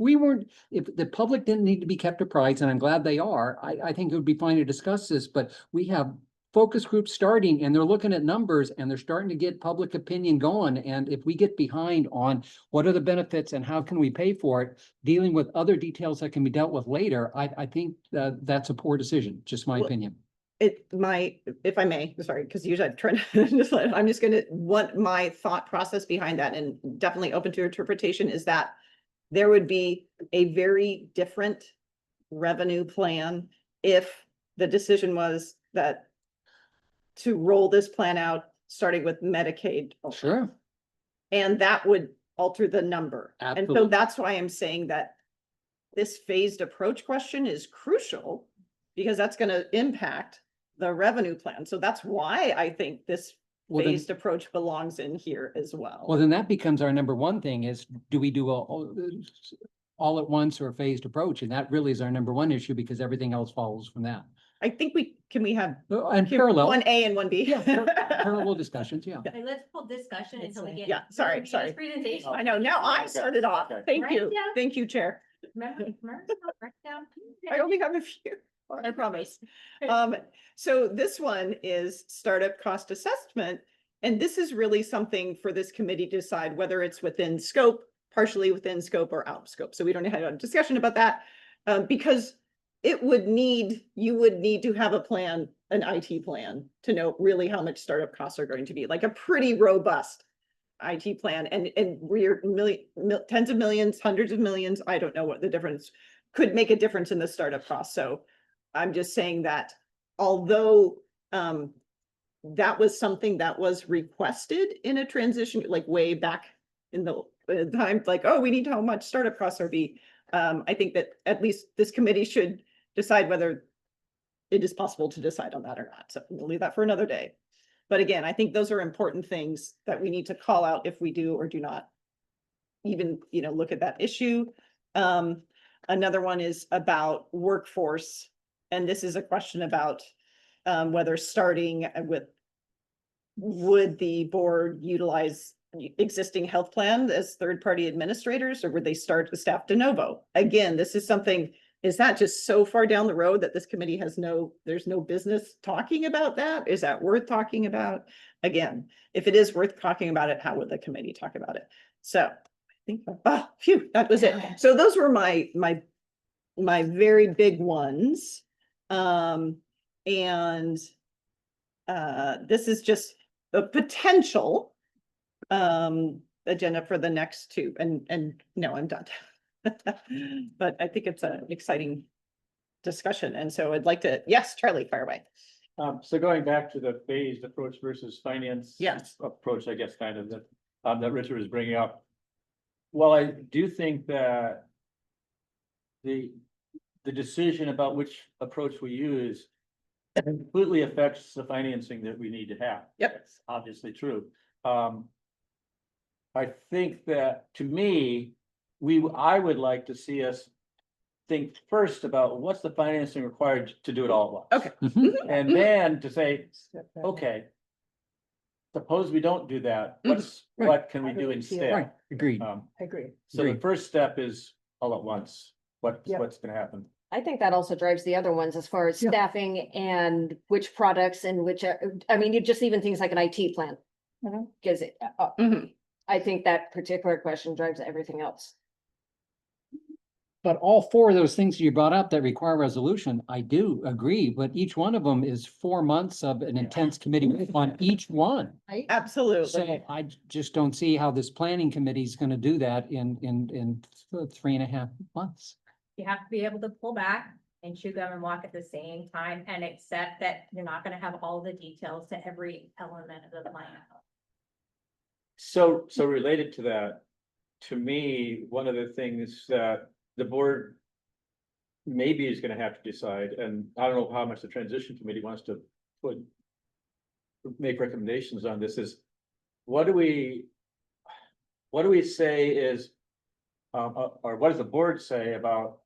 the public didn't need to be kept apprised, and I'm glad they are, I think it would be fine to discuss this, but we have focus groups starting and they're looking at numbers and they're starting to get public opinion going. And if we get behind on what are the benefits and how can we pay for it, dealing with other details that can be dealt with later, I think that's a poor decision, just my opinion. If I may, sorry, because usually I'm trying to, I'm just gonna, what my thought process behind that, and definitely open to interpretation, is that there would be a very different revenue plan if the decision was that to roll this plan out, starting with Medicaid. Sure. And that would alter the number. And Absolutely. so that's why I'm saying that this phased approach question is crucial, because that's going to impact the revenue plan. So that's why I think this Well, then- phased approach belongs in here as well. Well, then that becomes our number one thing is, do we do all at once or a phased approach? And that really is our number one issue, because everything else follows from that. I think we have And parallel. 1A and 1B. Yeah, parallel discussions, yeah. Okay, let's pull discussion until we get. Yeah, sorry. Presentation. I know, now I started off. Thank Right, you. yeah. Thank you, Chair. Remember, write down. I only have a few, I promise. So this one is startup cost assessment. And this is really something for this committee to decide whether it's within scope, partially within scope, or out of scope. So we don't have a discussion about that, because you would need to have a plan, an IT plan, to know really how much startup costs are going to be, like a pretty robust IT plan. And we're tens of millions, hundreds of millions, I don't know what the difference could make a difference in the startup cost. So I'm just saying that although that was something that was requested in a transition, like way back in the time, like, oh, we need to know how much startup costs are be. I think that at least this committee should decide whether it is possible to decide on that or not. So we'll leave that for another day. But again, I think those are important things that we need to call out if we do or do not even, look at that issue. Another one is about workforce. And this is a question about whether starting with, would the board utilize existing health plan as third-party administrators, or would they start the staff de novo? Again, this is something, is that just so far down the road that this committee there's no business talking about that? Is that worth talking about? Again, if it is worth talking about it, how would the committee talk about it? So I think, that was it. So those were my very big ones. And this is just the potential agenda for the next two, and no, I'm done. But I think it's an exciting discussion. And so I'd like to, yes, Charlie, fire away. So going back to the phased approach versus finance. Yes. Approach, I guess, kind of that Richard is bringing up. Well, I do think that the decision about which approach we use completely affects the financing that we need to have. Yep. That's obviously true. I think that, to me, I would like to see us think first about what's the financing required to do it all at once. Okay. And then to say, okay, suppose we don't do that, what can we do instead? Right, agreed. I agree. So the Agreed. first step is all at once, Yep. what's gonna happen? I think that also drives the other ones as far as Yeah. staffing and which products and which, I mean, you just even things like an IT plan. Cause Mhm. I think that particular question drives everything else. But all four of those things you brought up that require resolution, I do agree, but each one of them is 4 months of an intense committee work on each one. Absolutely. So I just don't see how this planning committee is gonna do that in 3.5 months. You have to be able to pull back and chew gum and walk at the same time and accept that you're not gonna have all the details to every element of the plan. So related to that, to me, one of the things that the board maybe is gonna have to decide, and I don't know how much the transition committee wants to make recommendations on this, is what do we say is, or what does the board say about,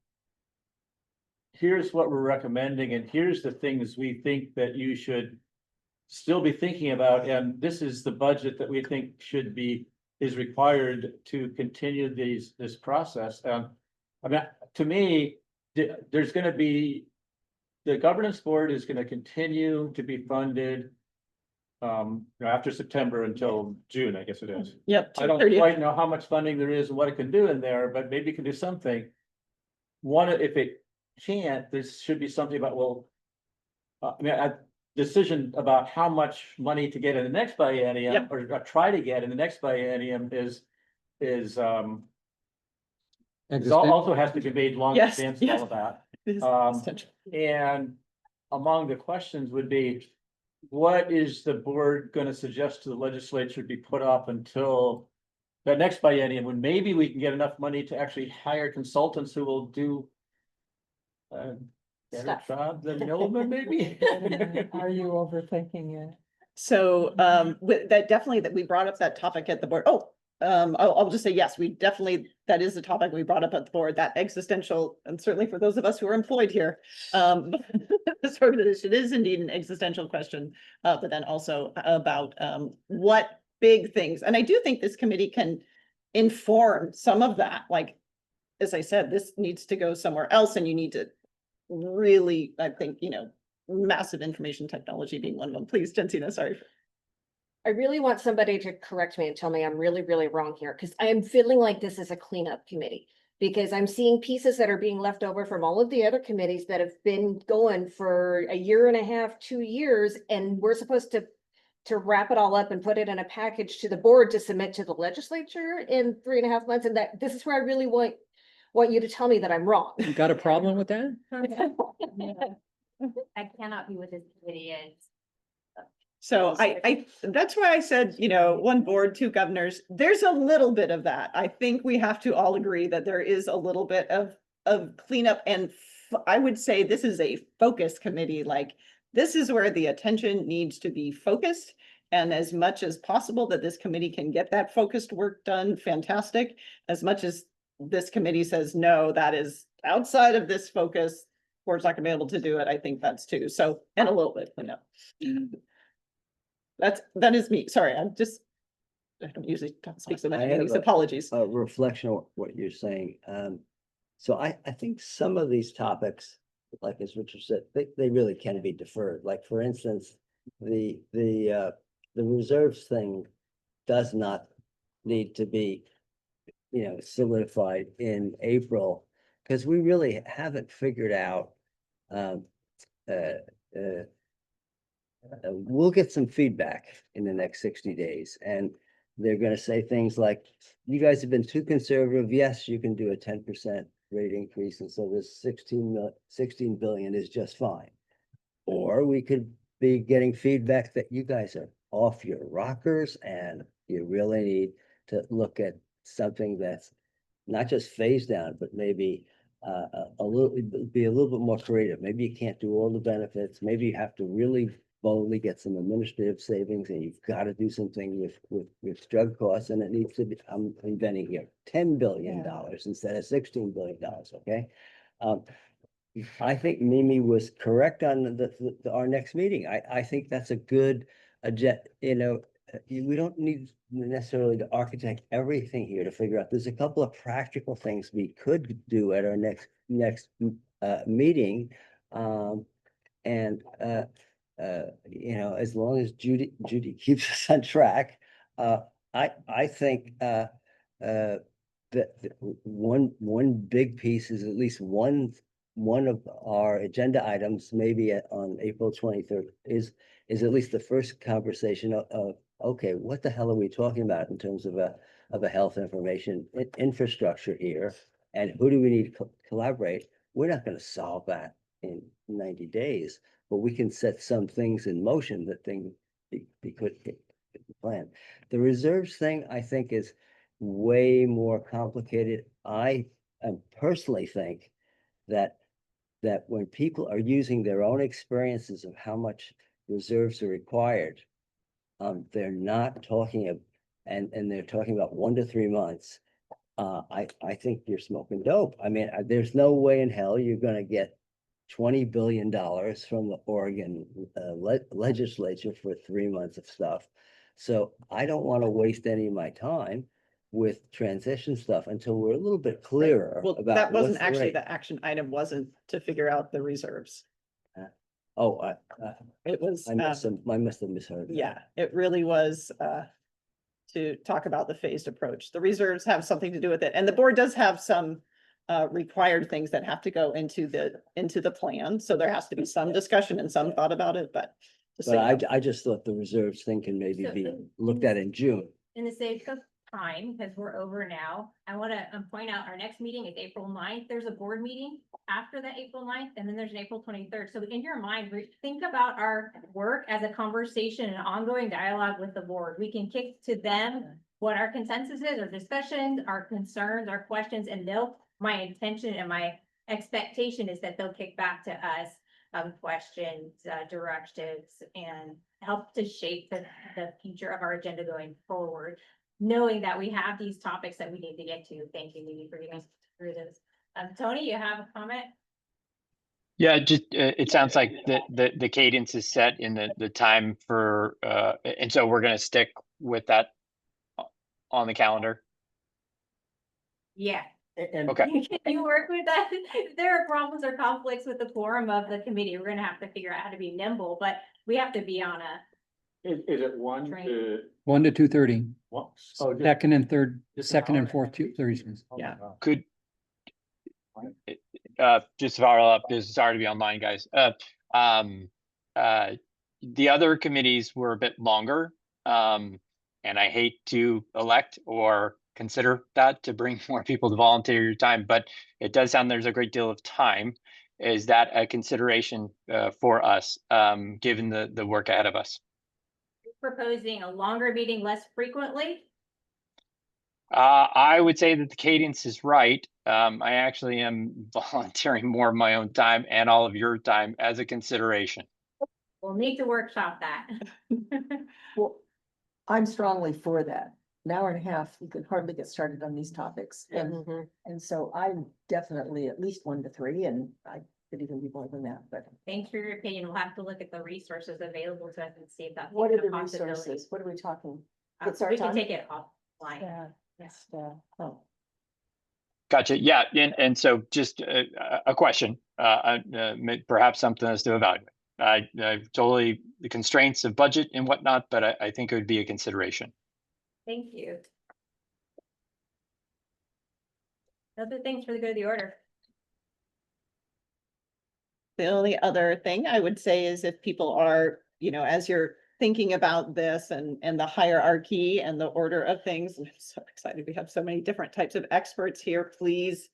here's what we're recommending, and here's the things we think that you should still be thinking about, and this is the budget that we think is required to continue this process. I mean, to me, there's gonna be, the governance board is gonna continue to be funded after September until June, I guess it is. Yep. I don't 30th. quite know how much funding there is and what it can do in there, but maybe it can do something. If it can't, there should be something about, well, I mean, a decision about how much money to get in the next biennium, Yep. or try to get in the next biennium is also has to be made long in Yes, advance of yes. all of that. It is Um, essential. And among the questions would be, what is the board gonna suggest to the legislature be put off until the next biennium, when maybe we can get enough money to actually hire consultants who will do better Stuff. job than Milliman, maybe? Are you overthinking it? So, with that, definitely that we brought up that topic at the board. I'll just say, yes, we definitely, that is a topic we brought up at the board, that existential, and certainly for those of us who are employed here. This organization is indeed an existential question, but then also about, what big things, and I do think this committee can inform some of that, like, as I said, this needs to go somewhere else, and you need to really, I think, massive information technology being one of them. Please, Jensina, sorry. I really want somebody to correct me and tell me I'm really, really wrong here, because I am feeling like this is a cleanup committee. Because I'm seeing pieces that are being left over from all of the other committees that have been going for 1.5 2 years, and we're supposed to wrap it all up and put it in a package to the board to submit to the legislature in 3.5 months, and that this is where I really want you to tell me that I'm wrong. You got a problem with that? I cannot be with this committee and So that's why I said, one board, two governors, there's a little bit of that. I think we have to all agree that there is a little bit of cleanup, and I would say this is a focus committee, like this is where the attention needs to be focused. And as much as possible that this committee can get that focused work done, fantastic. As much as this committee says, no, that is outside of this focus, board's not gonna be able to do it, I think that's too. So, and a little bit cleanup. That is me. Sorry, I don't usually speak so much I in have meetings. a- Apologies. A reflection of what you're saying. So I think some of these topics, like as Richard said, they really can be deferred. Like, for instance, the reserves thing does not need to be, solidified in April, because we really haven't figured out, we'll get some feedback in the next 60 days, and they're gonna say things like, you guys have been too conservative. Yes, you can do a 10% rate increase, and so this 16 billion is just fine. Or we could be getting feedback that you guys are off your rockers and you really need to look at something that's not just phased down, but maybe a little, be a little bit more creative. Maybe you can't do all the benefits. Maybe you have to really boldly get some administrative savings, and you've got to do something with drug costs, and it needs to be, I'm inventing here, $10 billion instead of $16 billion, okay? I think Mimi was correct on our next meeting. I think that's a good, we don't need necessarily to architect everything here to figure out. There's a couple of practical things we could do at our next meeting. As long as Judy keeps us on track, I think that one big piece is at least one of our agenda items, maybe on April 23rd, is at least the first conversation of okay, what the hell are we talking about in terms of a health information infrastructure here, and who do we need to collaborate? We're not going to solve that in 90 days, but we can set some things in motion that could plan. The reserves thing, I think, is way more complicated. I personally think that when people are using their own experiences of how much reserves are required, they're not talking and they're talking about 1 to 3 months. I think you're smoking dope. I mean, there's no way in hell you're going to get $20 billion from the Oregon legislature for 3 months of stuff. So I don't want to waste any of my time with transition stuff until we're a little bit clearer Well, about that wasn't what's the actually rate. the action item, wasn't to figure out the reserves. It was, I must have misheard. yeah, it really was to talk about the phased approach. The reserves have something to do with it, and the board does have some required things that have to go into the plan. So there has to be some discussion and some thought about it, but. But I just thought the reserves thing can maybe So be in- looked at in June. In the sake of time, because we're over now, I want to point out our next meeting is April 9th. There's a board meeting after that April 9th, and then there's an April 23rd. So in your mind, think about our work as a conversation and ongoing dialogue with the board. We can kick to them what our consensus is, our discussions, our concerns, our questions, and my intention and my expectation is that they'll kick back to us questions, directives, and help to shape the future of our agenda going forward, knowing that we have these topics that we need to get to. Thank you, Mimi, for getting us through this. Tony, you have a comment? Yeah, just it sounds like the cadence is set in the time for and so we're going to stick with that on the calendar. Yeah. Okay. Can you work with that? If there are problems or conflicts with the quorum of the committee, we're gonna have to figure out how to be nimble, but we have to be on a. Is it 1 Train. to? 1 to 2:30, What? Oh, just- second and third, just an second and hour. fourth Thursdays. Oh my Yeah. God. Could just to follow up, this is sorry to be online, guys. The other committees were a bit longer, and I hate to elect or consider that to bring more people to volunteer your time, but it does sound there's a great deal of time. Is that a consideration for us, given the work ahead of us? Proposing a longer meeting less frequently. I would say that the cadence is right. I actually am volunteering more of my own time and all of your time as a consideration. We'll need to workshop that. Well, I'm strongly for that. An hour and a half, you could hardly get started on these topics. And so I'm definitely at least 1 to 3, and I could even be more than that, but. Thanks for your opinion. We'll have to look at the resources available to us and see if that's. What are a the possibility. resources? What are we talking? We It's our can time? take it offline. Yeah, yes, oh. Gotcha. Yeah, and so just a question, perhaps something else to evaluate. I totally the constraints of budget and whatnot, but I think it would be a consideration. Thank you. Other things for the good of the order. The only other thing I would say is if people are, as you're thinking about this and the hierarchy and the order of things, and I'm so excited we have so many different types of experts here, please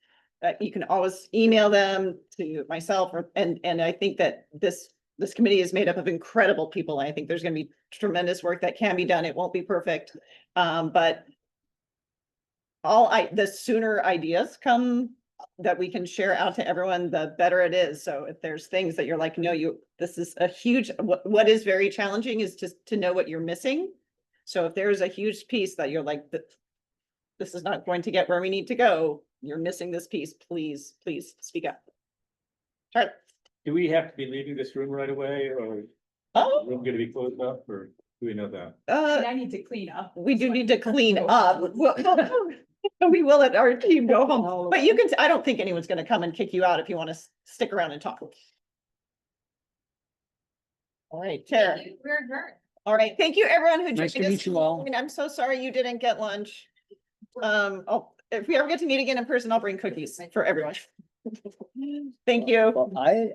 you can always email them to myself and I think that this committee is made up of incredible people. I think there's gonna be tremendous work that can be done. It won't be perfect. But the sooner ideas come that we can share out to everyone, the better it is. So if there's things that you're like, no, this is a huge, what is very challenging is just to know what you're missing. So if there's a huge piece that you're like, this is not going to get where we need to go, you're missing this piece, please speak up. Charlotte. Do we have to be leaving this room right away, or is Oh, the room gonna be closed up, or do we know that? I need to clean up. we do need to clean up. We will let our team go home, but you can, I don't think anyone's gonna come and kick you out if you want to stick around and talk. All right, Tara. We're adjourned. All right, thank you everyone who Nice to joined us. meet you all. And I'm so sorry you didn't get lunch. If we ever get to meet again in person, I'll bring cookies for everyone. Thank you. Well, I